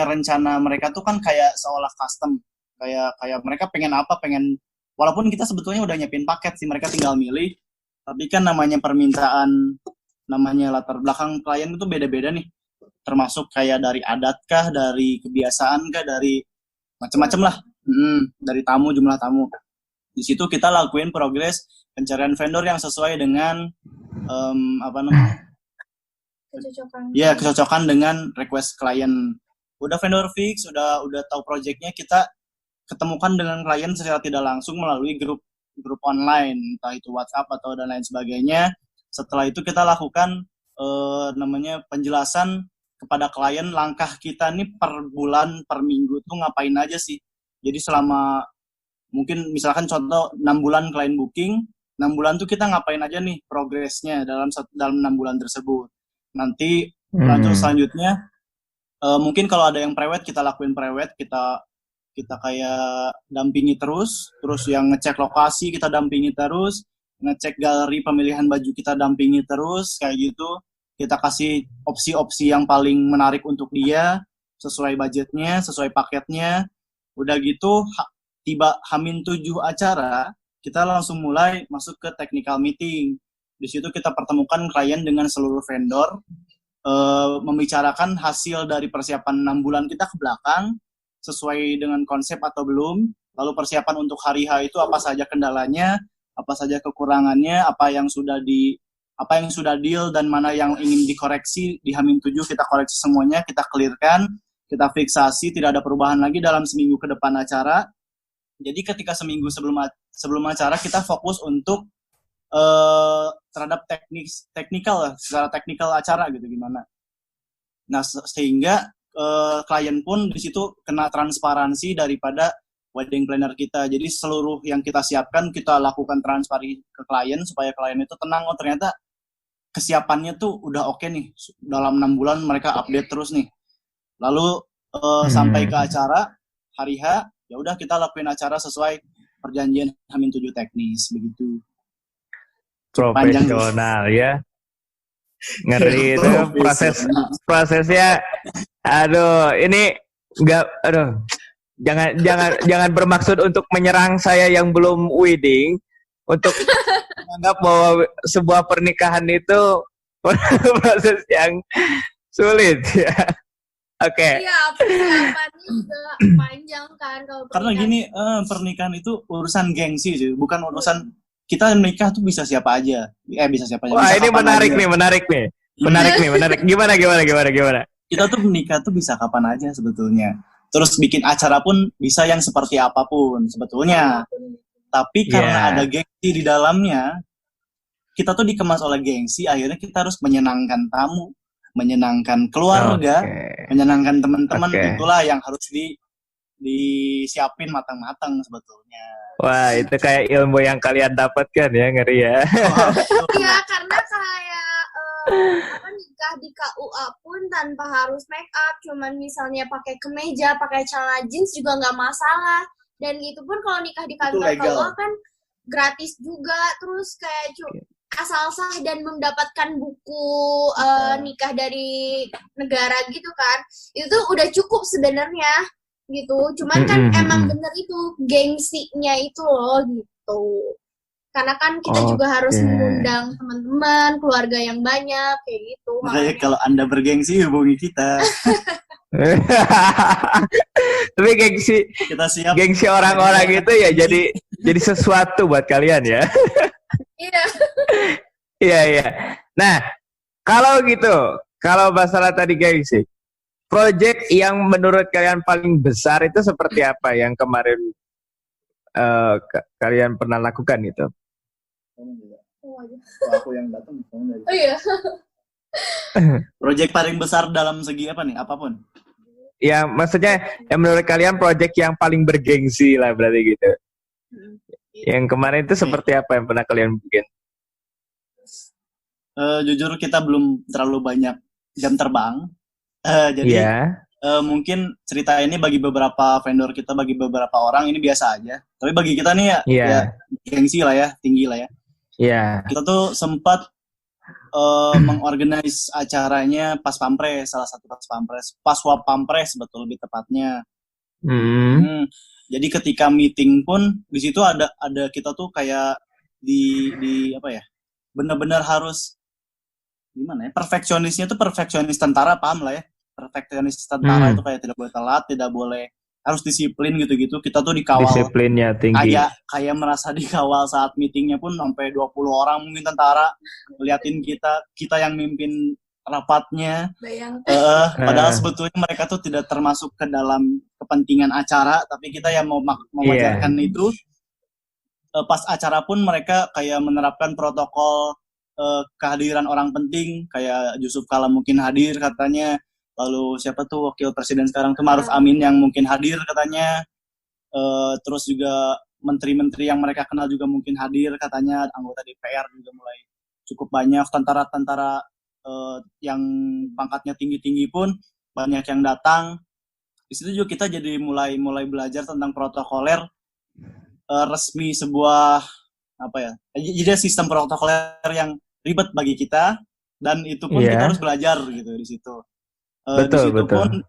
rencana mereka tuh kan kayak seolah custom. Kayak mereka pengen apa, walaupun kita sebetulnya udah nyiapin paket sih, mereka tinggal milih. Tapi kan namanya permintaan, namanya latar belakang klien itu beda-beda nih. Termasuk kayak dari adat kah, dari kebiasaan kah, dari macam-macam lah. Dari jumlah tamu. Di situ kita lakuin progres pencarian vendor yang sesuai dengan Ya, kecocokan dengan request klien. Udah vendor fix, udah tahu projectnya, kita ketemukan dengan klien secara tidak langsung melalui grup online, entah itu WhatsApp atau dan lain sebagainya. Setelah itu kita lakukan namanya penjelasan kepada klien langkah kita nih per bulan, per minggu tuh ngapain aja sih. Jadi selama mungkin misalkan contoh 6 bulan klien booking, 6 bulan tuh kita ngapain aja nih progresnya dalam 6 bulan tersebut. Nanti lanjut selanjutnya mungkin kalau ada yang prewed kita lakuin prewed, kita kayak dampingi terus yang ngecek lokasi kita dampingi terus, ngecek galeri pemilihan baju kita dampingi terus, kayak gitu. Kita kasih opsi-opsi yang paling menarik untuk dia, sesuai budgetnya, sesuai paketnya. Udah gitu, tiba H-7 acara, kita langsung mulai masuk ke technical meeting. Di situ kita pertemukan klien dengan seluruh vendor, membicarakan hasil dari persiapan 6 bulan kita ke belakang, sesuai dengan konsep atau belum, lalu persiapan untuk hari H itu apa saja kendalanya, apa saja kekurangannya, apa yang sudah deal dan mana yang ingin dikoreksi di H-7 kita koreksi semuanya, kita clearkan, kita fiksasi, tidak ada perubahan lagi dalam seminggu ke depan acara. Jadi ketika seminggu sebelum acara kita fokus untuk terhadap teknikal secara teknikal acara gitu gimana. Nah sehingga klien pun di situ kena transparansi daripada wedding planner kita. Jadi seluruh yang kita siapkan kita lakukan transparansi ke klien supaya klien itu tenang, oh ternyata kesiapannya tuh udah oke nih. Dalam 6 bulan mereka update terus nih. Lalu sampai ke acara hari H, ya udah kita lakuin acara sesuai perjanjian H-7 teknis begitu. Profesional ya. Ngeri itu prosesnya. Aduh, ini jangan bermaksud untuk menyerang saya yang belum wedding untuk menganggap bahwa sebuah pernikahan itu proses yang sulit ya. Oke. Iya, persiapannya juga panjang kan kalau karena gini, pernikahan itu urusan gengsi sih, bukan urusan kita menikah tuh bisa siapa aja. Bisa siapa aja. Wah, ini menarik nih. Gimana? Kita tuh menikah tuh bisa kapan aja sebetulnya. Terus bikin acara pun bisa yang seperti apapun sebetulnya. Tapi karena ada gengsi di dalamnya, kita tuh dikemas oleh gengsi, akhirnya kita harus menyenangkan tamu, menyenangkan keluarga, menyenangkan teman-teman. Itulah yang harus disiapin matang-matang sebetulnya. Wah, itu kayak ilmu yang kalian dapatkan ya, ngeri ya. Iya, karena kayak nikah di KUA pun tanpa harus make up, cuman misalnya pakai kemeja, pakai celana jeans juga nggak masalah. Dan itu pun kalau nikah di kantor KUA kan gratis juga, terus kayak asal sah dan mendapatkan buku nikah dari negara gitu kan, itu tuh udah cukup sebenarnya gitu. Cuman kan emang bener itu gengsinya itu loh gitu. Karena kan kita juga harus mengundang teman-teman, keluarga yang banyak kayak gitu. Makanya kalau Anda bergengsi hubungi kita. Tapi kita siap. Gengsi orang-orang itu ya jadi sesuatu buat kalian ya. Iya. Nah, kalau gitu, kalau masalah tadi gengsi, project yang menurut kalian paling besar itu seperti apa yang kemarin kalian pernah lakukan itu? Aku yang datang. Oh iya. Project paling besar dalam segi apa nih? Apapun. Ya, maksudnya yang menurut kalian project yang paling bergengsi lah berarti gitu. Yang kemarin itu seperti apa yang pernah kalian bikin? Jujur kita belum terlalu banyak jam terbang. Jadi mungkin cerita ini bagi beberapa vendor kita, bagi beberapa orang ini biasa aja. Tapi bagi kita nih ya gengsi lah ya, tinggi lah ya. Kita tuh sempat mengorganize acaranya pas Pampres, salah satu pas Wap Pampres betul lebih tepatnya. Jadi ketika meeting pun di situ ada kita tuh kayak di apa ya? Benar-benar harus gimana ya? Perfeksionisnya tuh perfeksionis tentara, paham lah ya. Perfeksionis tentara itu kayak tidak boleh telat, tidak boleh, harus disiplin gitu-gitu. Kita tuh dikawal. Disiplinnya tinggi. Kayak merasa dikawal saat meetingnya pun sampai 20 orang mungkin tentara ngeliatin kita yang mimpin rapatnya. Bayangkan. Padahal sebetulnya mereka tuh tidak termasuk ke dalam kepentingan acara, tapi kita yang mau mewajarkan itu. Pas acara pun mereka kayak menerapkan protokol kehadiran orang penting, kayak Yusuf Kala mungkin hadir katanya, lalu siapa tuh wakil presiden sekarang tuh Maruf Amin yang mungkin hadir katanya, terus juga menteri-menteri yang mereka kenal juga mungkin hadir katanya, anggota DPR juga mulai cukup banyak, tentara-tentara yang pangkatnya tinggi-tinggi pun banyak yang datang. Di situ juga kita jadi mulai belajar tentang protokoler resmi sebuah jadi sistem protokoler yang ribet bagi kita, dan itu pun kita harus belajar gitu di situ. Di situ pun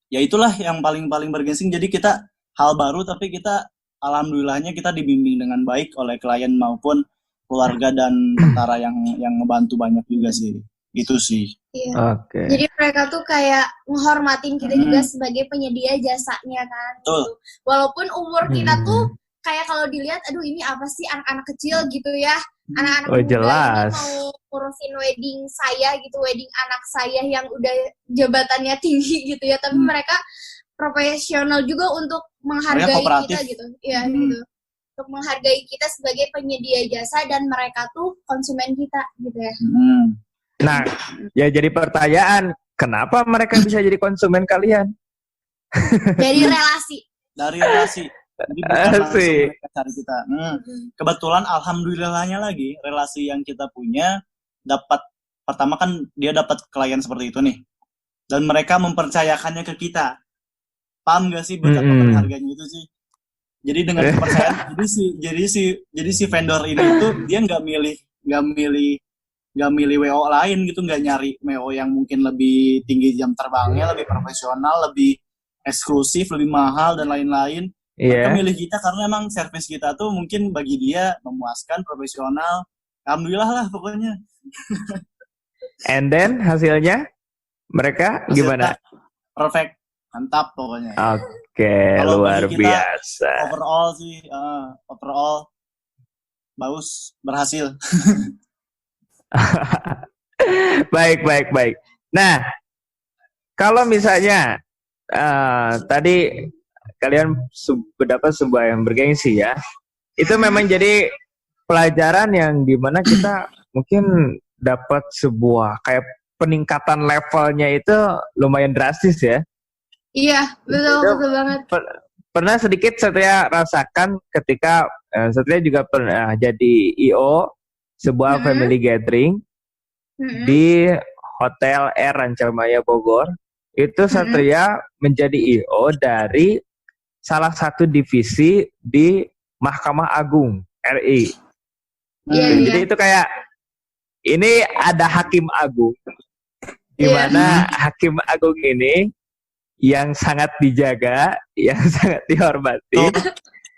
ya itulah yang paling bergengsi. Jadi kita hal baru, tapi kita alhamdulillahnya kita dibimbing dengan baik oleh klien maupun keluarga dan tentara yang ngebantu banyak juga sih. Itu sih. Iya. Okay. Jadi mereka tuh kayak menghormatin kita juga sebagai penyedia jasanya kan. Betul. Gitu. Walaupun umur kita tuh kayak kalau dilihat, aduh ini apa sih anak-anak kecil gitu ya. Anak-anak muda jelas. Ini mau ngurusin wedding saya gitu, wedding anak saya yang udah jabatannya tinggi gitu ya. Tapi mereka profesional juga untuk menghargai kita gitu. Iya gitu. Untuk menghargai kita sebagai penyedia jasa, dan mereka tuh konsumen kita gitu ya. Nah, ya jadi pertanyaan, kenapa mereka bisa jadi konsumen kalian? Dari relasi. Jadi bukan langsung mereka cari kita. Kebetulan alhamdulillahnya lagi, relasi yang kita punya dapat, pertama kan dia dapat klien seperti itu nih. Dan mereka mempercayakannya ke kita. Paham gak sih betapa berharganya itu sih? Jadi dengan kepercayaan, jadi si vendor ini tuh dia nggak milih WO lain gitu, nggak nyari WO yang mungkin lebih tinggi jam terbangnya, lebih profesional, lebih eksklusif, lebih mahal dan lain-lain. Mereka milih kita karena emang servis kita tuh mungkin bagi dia memuaskan, profesional. Alhamdulillah lah pokoknya. And then hasilnya mereka gimana? Perfect, mantap pokoknya. Oke, luar biasa. Overall bagus, berhasil. Baik. Nah, kalau misalnya tadi kalian mendapat sebuah yang bergengsi ya, itu memang jadi pelajaran yang dimana kita mungkin dapat sebuah kayak peningkatan levelnya itu lumayan drastis ya. Iya, betul banget. Pernah sedikit Satria rasakan ketika Satria juga pernah jadi IO sebuah family gathering di Hotel Air Rancamaya Bogor. Itu Satria menjadi IO dari salah satu divisi di Mahkamah Agung RI. Jadi itu kayak ini ada Hakim Agung, di mana Hakim Agung ini yang sangat dijaga, yang sangat dihormati.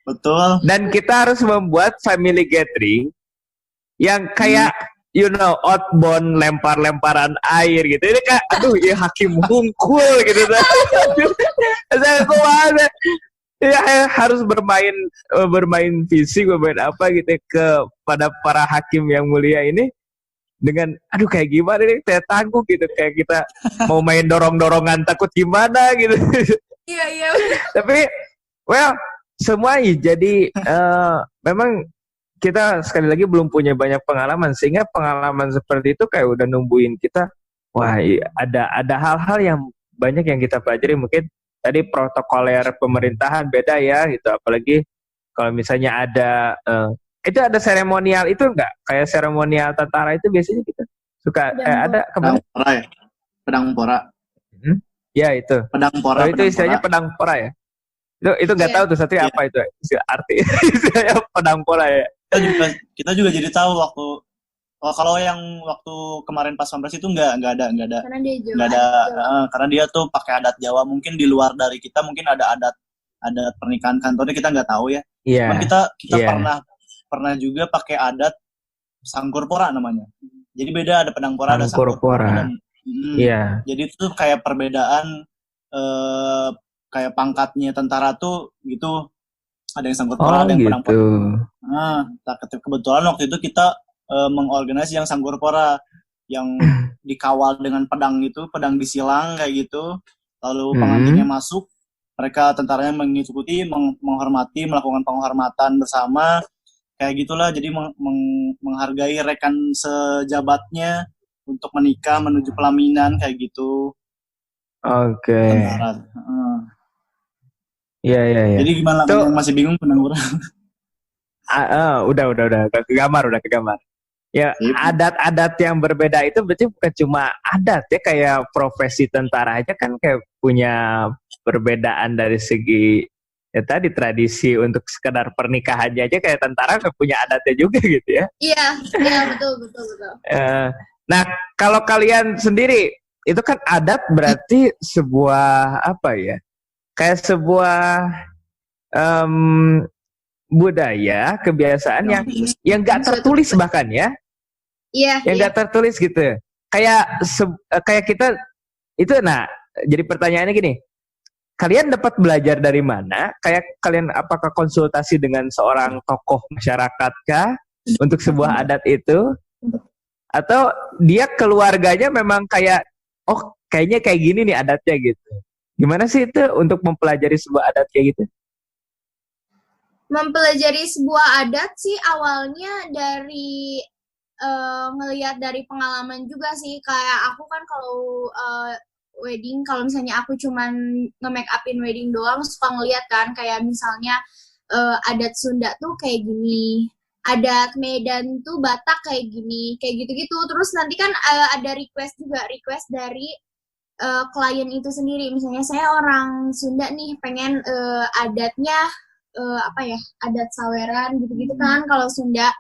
Betul. Dan kita harus membuat family gathering yang kayak outbound lempar-lemparan air gitu. Ini kayak aduh ya Hakim hungkul gitu. Saya kemana? Ya harus bermain fisik, bermain apa gitu kepada para hakim yang mulia ini dengan aduh kayak gimana nih, saya tangguh gitu, kayak kita mau main dorong-dorongan takut gimana gitu. Iya. Tapi semua jadi memang kita sekali lagi belum punya banyak pengalaman, sehingga pengalaman seperti itu kayak udah numbuhin kita. Wah, ada hal-hal yang banyak yang kita pelajari. Mungkin tadi protokoler pemerintahan beda ya gitu, apalagi kalau misalnya ada itu ada seremonial itu enggak kayak seremonial tentara itu biasanya kita suka ada pedang pora. Ya itu. Pedang pora. Itu istilahnya pedang pora ya. Itu nggak tahu tuh satu apa itu arti istilahnya pedang pora ya. Kita juga jadi tahu kalau yang waktu kemarin pas Pampres itu nggak ada karena dia tuh pakai adat Jawa, mungkin di luar dari kita mungkin ada adat pernikahan kantornya kita nggak tahu ya. Cuman kita pernah juga pakai adat sangkurpora namanya. Jadi beda, ada pedang pora, ada sangkurpora. Jadi itu kayak perbedaan kayak pangkatnya tentara tuh gitu. Ada yang sangkurpora, ada yang pedang pora. Nah, kebetulan waktu itu kita mengorganisasi yang sangkurpora. yang dikawal dengan pedang gitu, pedang disilang kayak gitu. Lalu pengantinnya masuk, mereka tentaranya mengikuti, menghormati, melakukan penghormatan bersama, kayak gitulah. Jadi menghargai rekan sejabatnya untuk menikah menuju pelaminan kayak gitu. Oke. Tentara. Iya. Jadi gimana yang masih bingung pengangguran? Udah ke gambar. Ya, adat-adat yang berbeda itu berarti bukan cuma adat ya, kayak profesi tentara aja kan kayak punya perbedaan dari segi ya tadi tradisi untuk sekedar pernikahannya aja, kayak tentara kan punya adatnya juga gitu ya. Iya, betul. Nah, kalau kalian sendiri itu kan adat berarti sebuah apa ya? Kayak sebuah budaya, kebiasaan yang nggak tertulis bahkan ya. Iya. Yang nggak tertulis gitu. Kayak kita itu. Nah, jadi pertanyaannya gini. Kalian dapat belajar dari mana? Kayak kalian apakah konsultasi dengan seorang tokoh masyarakat kah untuk sebuah adat itu? Atau dia keluarganya memang kayak, oh kayaknya kayak gini nih adatnya gitu. Gimana sih itu untuk mempelajari sebuah adat kayak gitu? Mempelajari sebuah adat sih awalnya dari ngelihat dari pengalaman juga sih. Kayak aku kan kalau wedding, kalau misalnya aku cuman nge-make upin wedding doang, suka ngelihat kan kayak misalnya adat Sunda tuh kayak gini, adat Medan tuh Batak kayak gini, kayak gitu-gitu. Terus nanti kan ada request dari klien itu sendiri. Misalnya saya orang Sunda nih, pengen adatnya adat saweran gitu-gitu kan kalau Sunda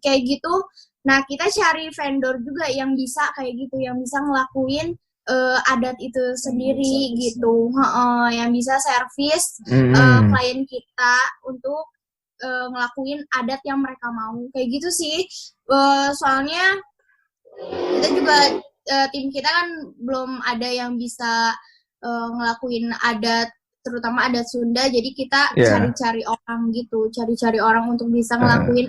kayak gitu. Nah, kita cari vendor juga yang bisa kayak gitu, yang bisa ngelakuin adat itu sendiri gitu. Yang bisa servis klien kita untuk ngelakuin adat yang mereka mau. Kayak gitu sih. Soalnya kita juga tim kita kan belum ada yang bisa ngelakuin adat, terutama adat Sunda, jadi kita cari-cari orang untuk bisa ngelakuin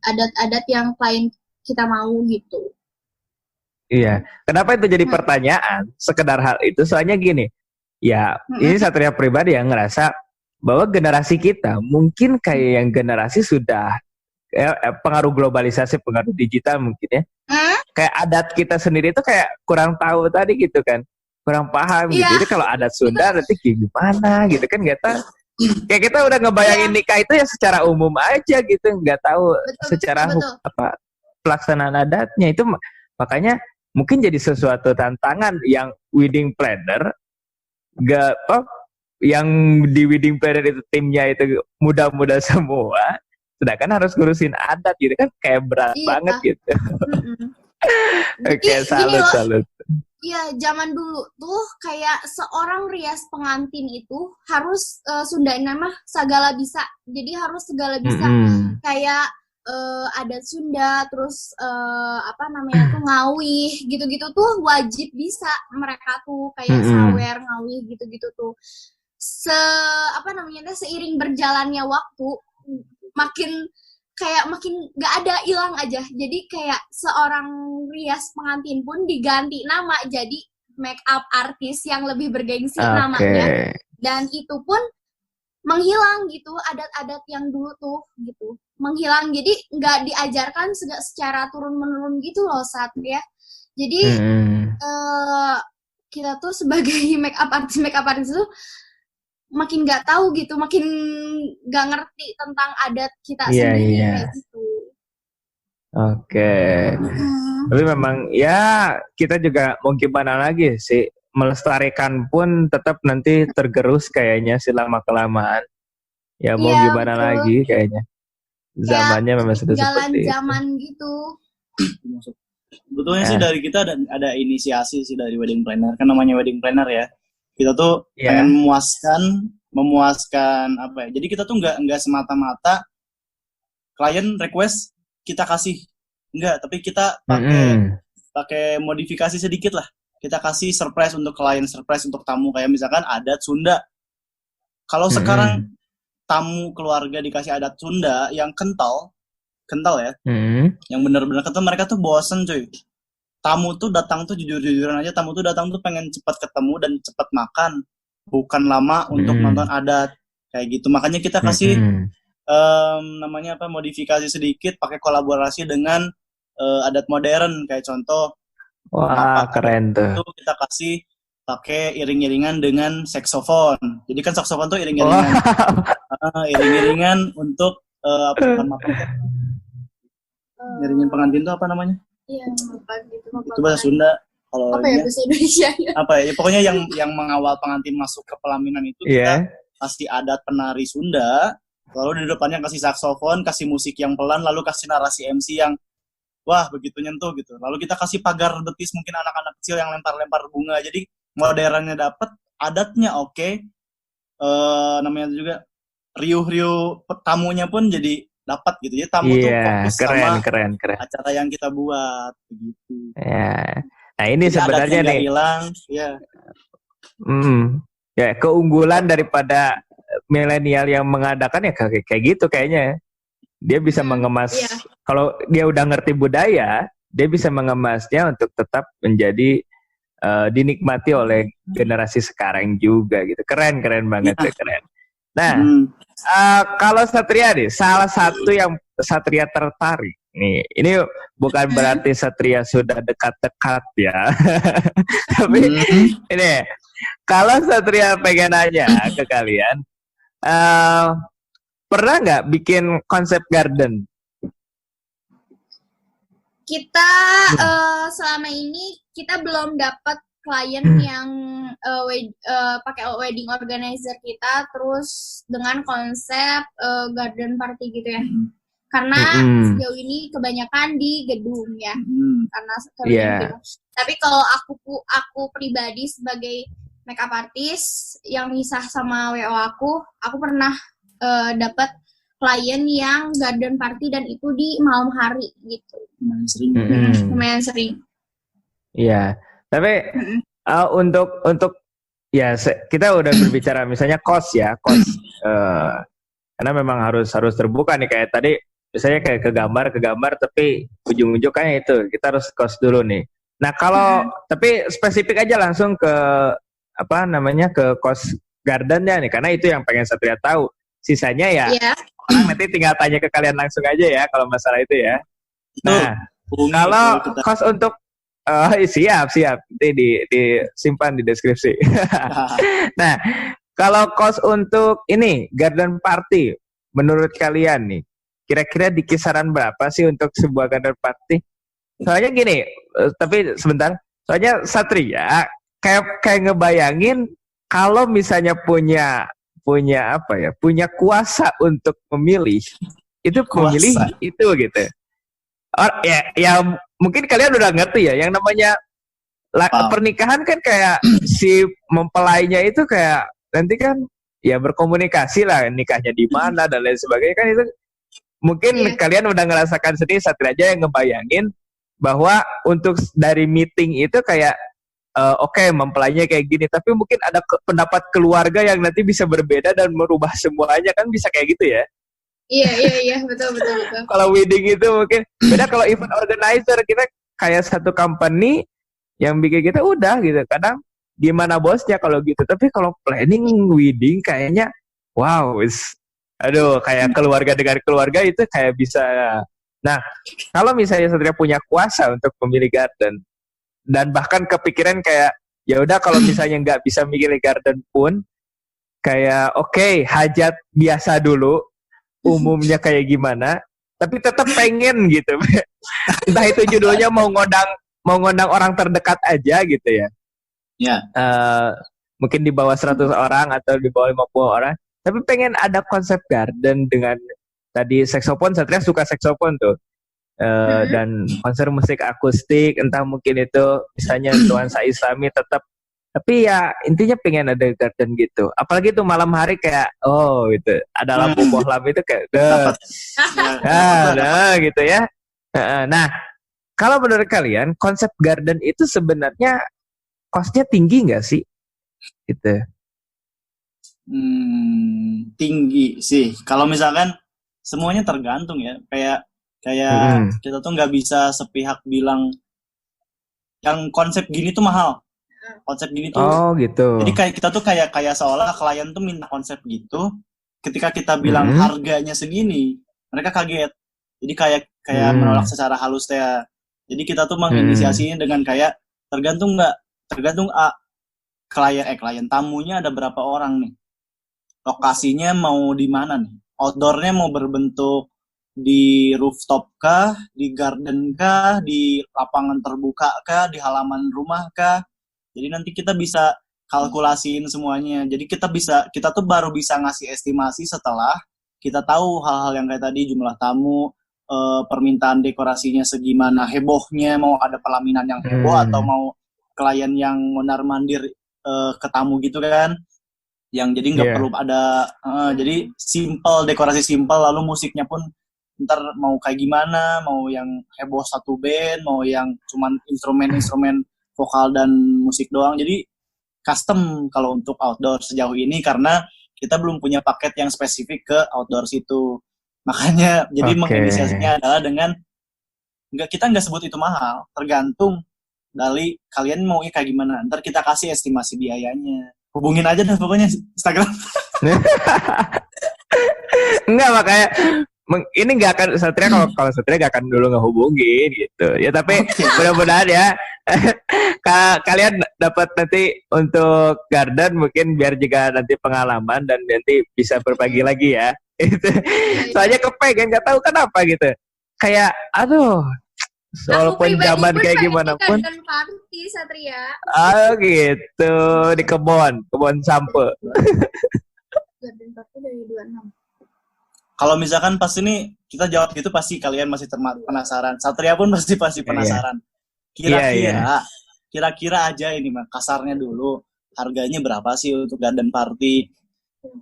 adat-adat yang klien kita mau gitu. Iya, kenapa itu jadi pertanyaan? Sekedar hal itu, soalnya gini, ya ini Satria pribadi yang ngerasa bahwa generasi kita mungkin kayak yang generasi sudah pengaruh globalisasi, pengaruh digital mungkin ya, kayak adat kita sendiri itu kayak kurang tahu tadi gitu kan. Kurang paham gitu. Jadi kalau adat Sunda nanti gimana gitu kan, nggak tahu. Kayak kita udah ngebayangin nikah itu ya secara umum aja gitu, nggak tahu secara pelaksanaan adatnya itu. Makanya mungkin jadi sesuatu tantangan yang wedding planner yang di wedding planner itu timnya itu muda-muda semua, sedangkan harus ngurusin adat gitu kan, kayak berat banget gitu. Oke, salut. Iya, zaman dulu tuh kayak seorang rias pengantin itu harus Sundain nama segala bisa. Jadi harus segala bisa. Kayak adat Sunda, terus tuh ngawih, gitu-gitu tuh wajib bisa mereka tuh, kayak sawer, ngawih, gitu-gitu tuh. Seiring berjalannya waktu makin gak ada, hilang aja. Jadi kayak seorang rias pengantin pun diganti nama jadi make up artis yang lebih bergengsi namanya. Dan itu pun menghilang gitu, adat-adat yang dulu tuh gitu. Menghilang, jadi gak diajarkan secara turun-menurun gitu loh Satria. Jadi kita tuh sebagai make up artis itu makin nggak tahu gitu, makin nggak ngerti tentang adat kita sendiri kayak gitu. Oke. Tapi memang ya kita juga mau gimana lagi sih, melestarikan pun tetap nanti tergerus kayaknya sih lama-kelamaan. Ya mau gimana lagi kayaknya. Zamannya memang sudah seperti zaman gitu. Betulnya sih dari kita ada inisiasi sih dari wedding planner, kan namanya wedding planner ya. Kita tuh pengen memuaskan apa ya. Jadi kita tuh nggak semata-mata klien request kita kasih, enggak, tapi kita pakai modifikasi sedikit lah. Kita kasih surprise untuk klien, surprise untuk tamu, kayak misalkan adat Sunda. Kalau sekarang tamu keluarga dikasih adat Sunda yang kental ya, yang benar-benar kental, mereka tuh bosen cuy. tamu tuh datang tuh jujur-jujuran aja, tamu tuh datang tuh pengen cepat ketemu dan cepat makan, bukan lama untuk nonton adat kayak gitu. Makanya kita kasih namanya apa, modifikasi sedikit, pakai kolaborasi dengan adat modern, kayak contoh Wah, keren tuh. itu kita kasih pakai iring-iringan dengan saksofon. Jadi kan saksofon tuh iring-iringan, iring-iringan untuk iringin pengantin tuh apa namanya? Iya, apa gitu. Itu bahasa Sunda. Kalau apa ya bahasa Indonesia ya? Apa ya? Pokoknya yang mengawal pengantin masuk ke pelaminan itu kita pasti adat penari Sunda. Lalu di depannya kasih saksofon, kasih musik yang pelan, lalu kasih narasi MC yang wah begitu nyentuh gitu. Lalu kita kasih pagar betis, mungkin anak-anak kecil yang lempar-lempar bunga. Jadi modernnya dapet, adatnya oke. Namanya juga riuh-riuh tamunya pun jadi dapat gitu ya, tamu tuh fokus keren. Acara yang kita buat begitu. Ya. Nah, ini jadi sebenarnya nih hilang, ya. Ya, keunggulan daripada milenial yang mengadakan ya kayak gitu kayaknya. Dia bisa mengemas, kalau dia udah ngerti budaya, dia bisa mengemasnya untuk tetap menjadi dinikmati oleh generasi sekarang juga gitu. Keren banget ya, keren. Nah, kalau Satria nih, salah satu yang Satria tertarik nih, ini bukan berarti Satria sudah dekat-dekat ya, tapi ini kalau Satria pengen nanya ke kalian, pernah nggak bikin konsep garden? Kita selama ini kita belum dapat klien yang pakai wedding organizer kita terus dengan konsep garden party gitu ya. Karena sejauh ini kebanyakan di gedung ya. Karena gedung. Tapi kalau aku pribadi sebagai makeup artist yang misah sama WO aku pernah dapat klien yang garden party dan itu di malam hari gitu. Lumayan sering. Iya. Tapi untuk ya kita udah berbicara misalnya cost. Karena memang harus terbuka nih, kayak tadi misalnya kayak ke gambar tapi ujung-ujungnya itu kita harus cost dulu nih. Nah, kalau tapi spesifik aja langsung ke ke cost gardennya nih, karena itu yang pengen Satria tahu. Sisanya ya orang nanti tinggal tanya ke kalian langsung aja ya kalau masalah itu ya. Nah, kalau cost untuk siap nanti disimpan di deskripsi. Nah, kalau cost untuk ini garden party menurut kalian nih, kira-kira di kisaran berapa sih untuk sebuah garden party? Soalnya gini, tapi sebentar, soalnya Satria kayak ngebayangin kalau misalnya punya kuasa untuk memilih, itu memilih itu gitu. Ya mungkin kalian udah ngerti ya, yang namanya pernikahan kan kayak si mempelainya itu kayak nanti kan ya berkomunikasi lah nikahnya di mana dan lain sebagainya kan, itu mungkin kalian udah ngerasakan sendiri. Satria aja yang ngebayangin bahwa untuk dari meeting itu kayak oke, mempelainya kayak gini, tapi mungkin ada pendapat keluarga yang nanti bisa berbeda dan merubah semuanya, kan bisa kayak gitu ya. Iya, betul. Kalau wedding itu mungkin beda. Kalau event organizer kita kayak satu company yang bikin kita udah gitu. Kadang gimana bosnya kalau gitu. Tapi kalau planning wedding kayaknya wow, kayak keluarga dengan keluarga itu kayak bisa. Nah, kalau misalnya Satria punya kuasa untuk memilih garden dan bahkan kepikiran kayak ya udah kalau misalnya nggak bisa memilih garden pun kayak oke, hajat biasa dulu. Umumnya kayak gimana, tapi tetap pengen gitu. Entah itu judulnya mau ngundang orang terdekat aja gitu ya. Ya. Mungkin di bawah 100 orang atau di bawah 50 orang, tapi pengen ada konsep garden dengan tadi saksofon. Satria suka saksofon tuh. Dan konser musik akustik, entah mungkin itu misalnya nuansa Islami tetap. Tapi ya intinya pengen ada garden gitu. Apalagi tuh malam hari kayak gitu. Ada lampu bohlam itu kayak gitu ya. Nah, kalau menurut kalian konsep garden itu sebenarnya cost-nya tinggi nggak sih? Gitu. Tinggi sih. Kalau misalkan semuanya tergantung ya. Kayak kita tuh nggak bisa sepihak bilang yang konsep gini tuh mahal. Konsep gini tuh. Oh gitu. Jadi kayak kita tuh kayak seolah klien tuh minta konsep gitu. Ketika kita bilang harganya segini, mereka kaget. Jadi kayak menolak secara halus ya. Jadi kita tuh menginisiasinya dengan kayak tergantung klien tamunya ada berapa orang nih. Lokasinya mau di mana nih? Outdoornya mau berbentuk di rooftop kah, di garden kah, di lapangan terbuka kah, di halaman rumah kah? Jadi nanti kita bisa kalkulasiin semuanya. Jadi kita tuh baru bisa ngasih estimasi setelah kita tahu hal-hal yang kayak tadi, jumlah tamu, permintaan dekorasinya segimana, hebohnya, mau ada pelaminan yang heboh atau mau klien yang mondar-mandir ke tamu gitu kan. Yang jadi nggak perlu ada jadi dekorasi simple, lalu musiknya pun ntar mau kayak gimana, mau yang heboh satu band, mau yang cuman instrumen vokal dan musik doang. Jadi custom kalau untuk outdoor sejauh ini karena kita belum punya paket yang spesifik ke outdoor situ. Makanya jadi menginisiasinya adalah dengan kita nggak sebut itu mahal, tergantung dari kalian mau kayak gimana. Ntar kita kasih estimasi biayanya. Hubungin aja dah pokoknya Instagram. Enggak, makanya ini nggak akan Satria kalau Satria nggak akan dulu ngehubungin gitu ya, tapi mudah-mudahan ya kalian dapat nanti untuk garden mungkin biar juga nanti pengalaman dan nanti bisa berbagi lagi ya itu. Soalnya kepengen nggak tahu kenapa gitu kayak aduh walaupun zaman kayak gimana pun party Satria gitu di kebun sampe garden party dari 26. Kalau misalkan pas ini kita jawab gitu pasti kalian masih penasaran. Satria pun pasti penasaran. Kira-kira aja ini mah kasarnya dulu harganya berapa sih untuk garden party?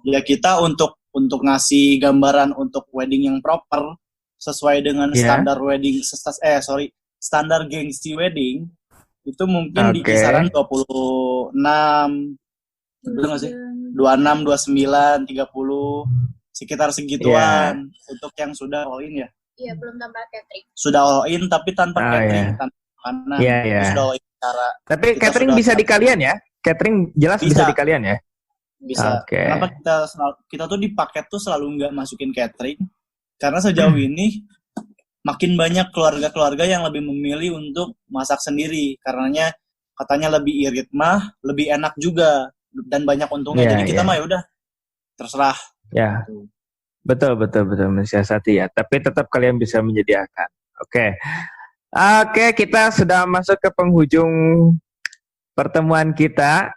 Ya kita untuk ngasih gambaran untuk wedding yang proper sesuai dengan standar wedding standar gengsi wedding itu mungkin di kisaran 26 betul nggak sih? 26, 29, 30 sekitar segituan untuk yang sudah all in ya. Iya, belum tambah catering. Sudah all in tapi tanpa catering, tanpa makanan. Sudah all in cara. Tapi catering bisa di kalian ya? Catering jelas bisa di kalian ya? Bisa. Kenapa kita tuh di paket tuh selalu nggak masukin catering? Karena sejauh ini makin banyak keluarga-keluarga yang lebih memilih untuk masak sendiri. Karenanya katanya lebih irit mah, lebih enak juga dan banyak untungnya. Jadi kita mah ya udah terserah. Ya, betul mensiasati ya. Tapi tetap kalian bisa menyediakan. Oke, kita sudah masuk ke penghujung pertemuan kita.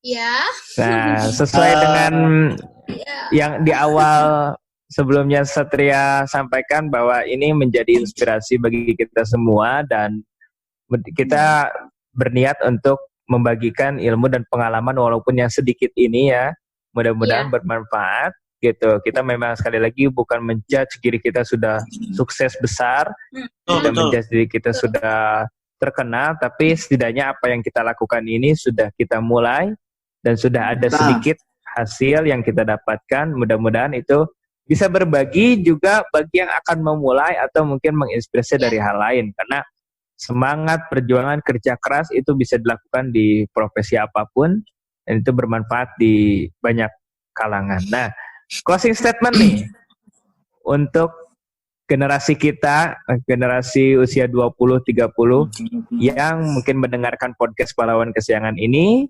Ya. Nah, sesuai dengan yang di awal sebelumnya Satria sampaikan bahwa ini menjadi inspirasi bagi kita semua dan kita berniat untuk membagikan ilmu dan pengalaman walaupun yang sedikit ini ya. Mudah-mudahan bermanfaat gitu. Kita memang sekali lagi bukan menjudge diri kita sudah sukses besar, kita menjudge diri kita sudah terkenal, tapi setidaknya apa yang kita lakukan ini sudah kita mulai dan sudah ada sedikit hasil yang kita dapatkan. Mudah-mudahan itu bisa berbagi juga bagi yang akan memulai atau mungkin menginspirasi dari hal lain, karena semangat perjuangan kerja keras itu bisa dilakukan di profesi apapun dan itu bermanfaat di banyak kalangan. Nah, closing statement nih untuk generasi kita, generasi usia 20-30 yang mungkin mendengarkan podcast Pahlawan Kesiangan ini,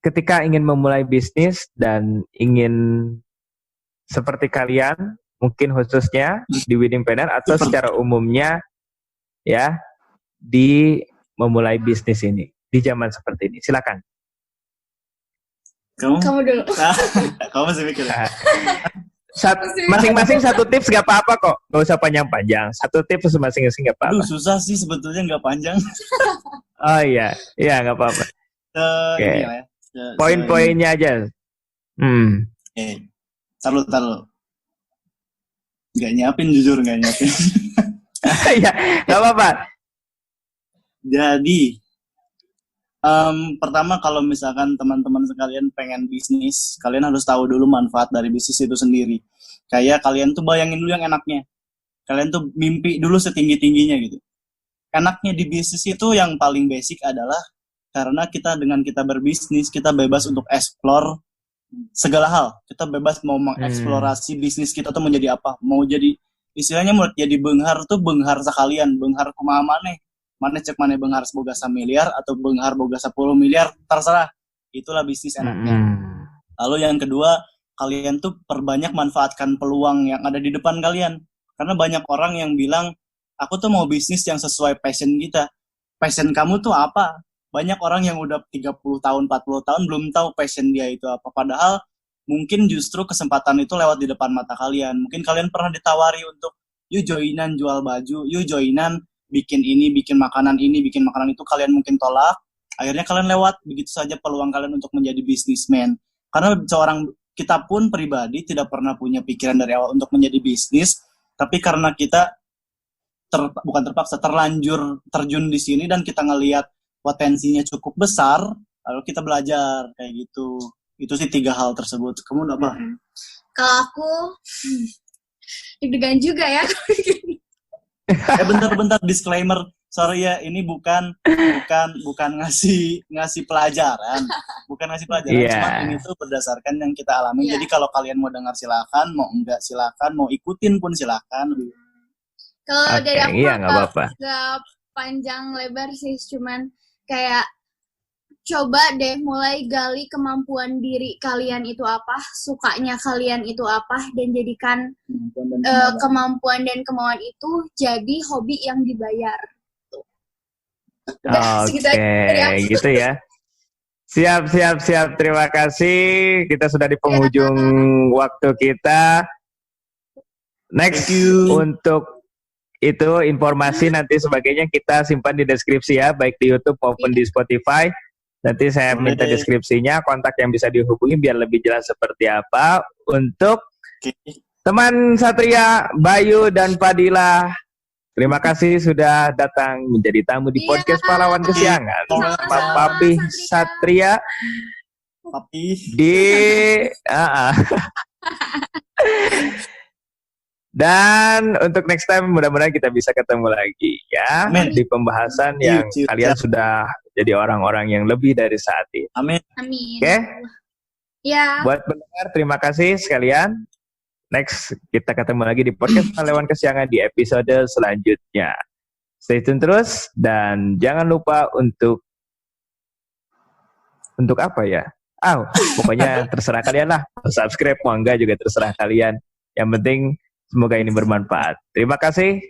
ketika ingin memulai bisnis dan ingin seperti kalian, mungkin khususnya di wedding planner atau secara umumnya ya, di memulai bisnis ini di zaman seperti ini. Silakan. Kamu dulu. Kamu masih mikir. Masing-masing satu tips gak apa-apa kok. Gak usah panjang-panjang. Satu tips masing-masing gak apa-apa. Susah sih sebetulnya gak panjang. Oh iya gak apa-apa. Poin-poinnya aja. Taruh. Gak nyiapin jujur, gak nyiapin. Iya, gak apa-apa. Jadi pertama kalau misalkan teman-teman sekalian pengen bisnis, kalian harus tahu dulu manfaat dari bisnis itu sendiri. Kayak kalian tuh bayangin dulu yang enaknya. Kalian tuh mimpi dulu setinggi-tingginya gitu. enaknya di bisnis itu yang paling basic adalah karena dengan kita berbisnis, kita bebas untuk explore segala hal. Kita bebas mau mengeksplorasi bisnis kita tuh menjadi apa. Mau jadi, istilahnya mau jadi beunghar tuh beunghar sekalian. Beunghar kumaha maneh. Maneh cek maneh beunghar boga 1 miliar atau beunghar boga 10 miliar, terserah. Itulah bisnis enaknya. Lalu yang kedua, kalian tuh perbanyak manfaatkan peluang yang ada di depan kalian. Karena banyak orang yang bilang, aku tuh mau bisnis yang sesuai passion kita. Passion kamu tuh apa? Banyak orang yang udah 30 tahun, 40 tahun belum tahu passion dia itu apa. Padahal mungkin justru kesempatan itu lewat di depan mata kalian. Mungkin kalian pernah ditawari untuk, yuk joinan jual baju, yuk joinan bikin ini, bikin makanan ini, bikin makanan itu. Kalian mungkin tolak. Akhirnya kalian lewat begitu saja peluang kalian untuk menjadi businessman. Karena kita pun pribadi tidak pernah punya pikiran dari awal untuk menjadi bisnis. Tapi karena kita terlanjur terjun di sini dan kita ngelihat potensinya cukup besar, lalu kita belajar kayak gitu. Itu sih 3 hal tersebut. Kamu udah apa? Kalau aku deg-degan juga ya. Bentar disclaimer. Sorry ya, ini bukan ngasih pelajaran. Bukan ngasih pelajaran, cuma ini tuh berdasarkan yang kita alami. Jadi kalau kalian mau dengar silakan, mau enggak silakan, mau ikutin pun silakan. Kalau dari aku nggak apa-apa. Gak panjang lebar sih, cuman kayak coba deh mulai gali kemampuan diri kalian itu apa, sukanya kalian itu apa, dan jadikan kemampuan dan kemauan itu jadi hobi yang dibayar. Oke, gitu ya. Siap. Terima kasih. Kita sudah di penghujung waktu kita. Next, untuk itu informasi nanti sebagainya kita simpan di deskripsi ya, baik di YouTube maupun di Spotify. Nanti saya minta deskripsinya, kontak yang bisa dihubungi biar lebih jelas seperti apa. Untuk teman Satria, Bayu, dan Fadila, terima kasih sudah datang menjadi tamu di podcast Pahlawan Kesiangan. Pak Papi Satria di dan untuk next time mudah-mudahan kita bisa ketemu lagi ya. Di pembahasan yang kalian sudah jadi orang-orang yang lebih dari saat ini. Amin. Oke? Ya. Buat pendengar terima kasih sekalian. Next, kita ketemu lagi di podcast Pahlawan Kesiangan di episode selanjutnya. Stay tune terus dan jangan lupa untuk apa ya? Pokoknya terserah kalian lah. Subscribe mau enggak juga terserah kalian. Yang penting semoga ini bermanfaat. Terima kasih.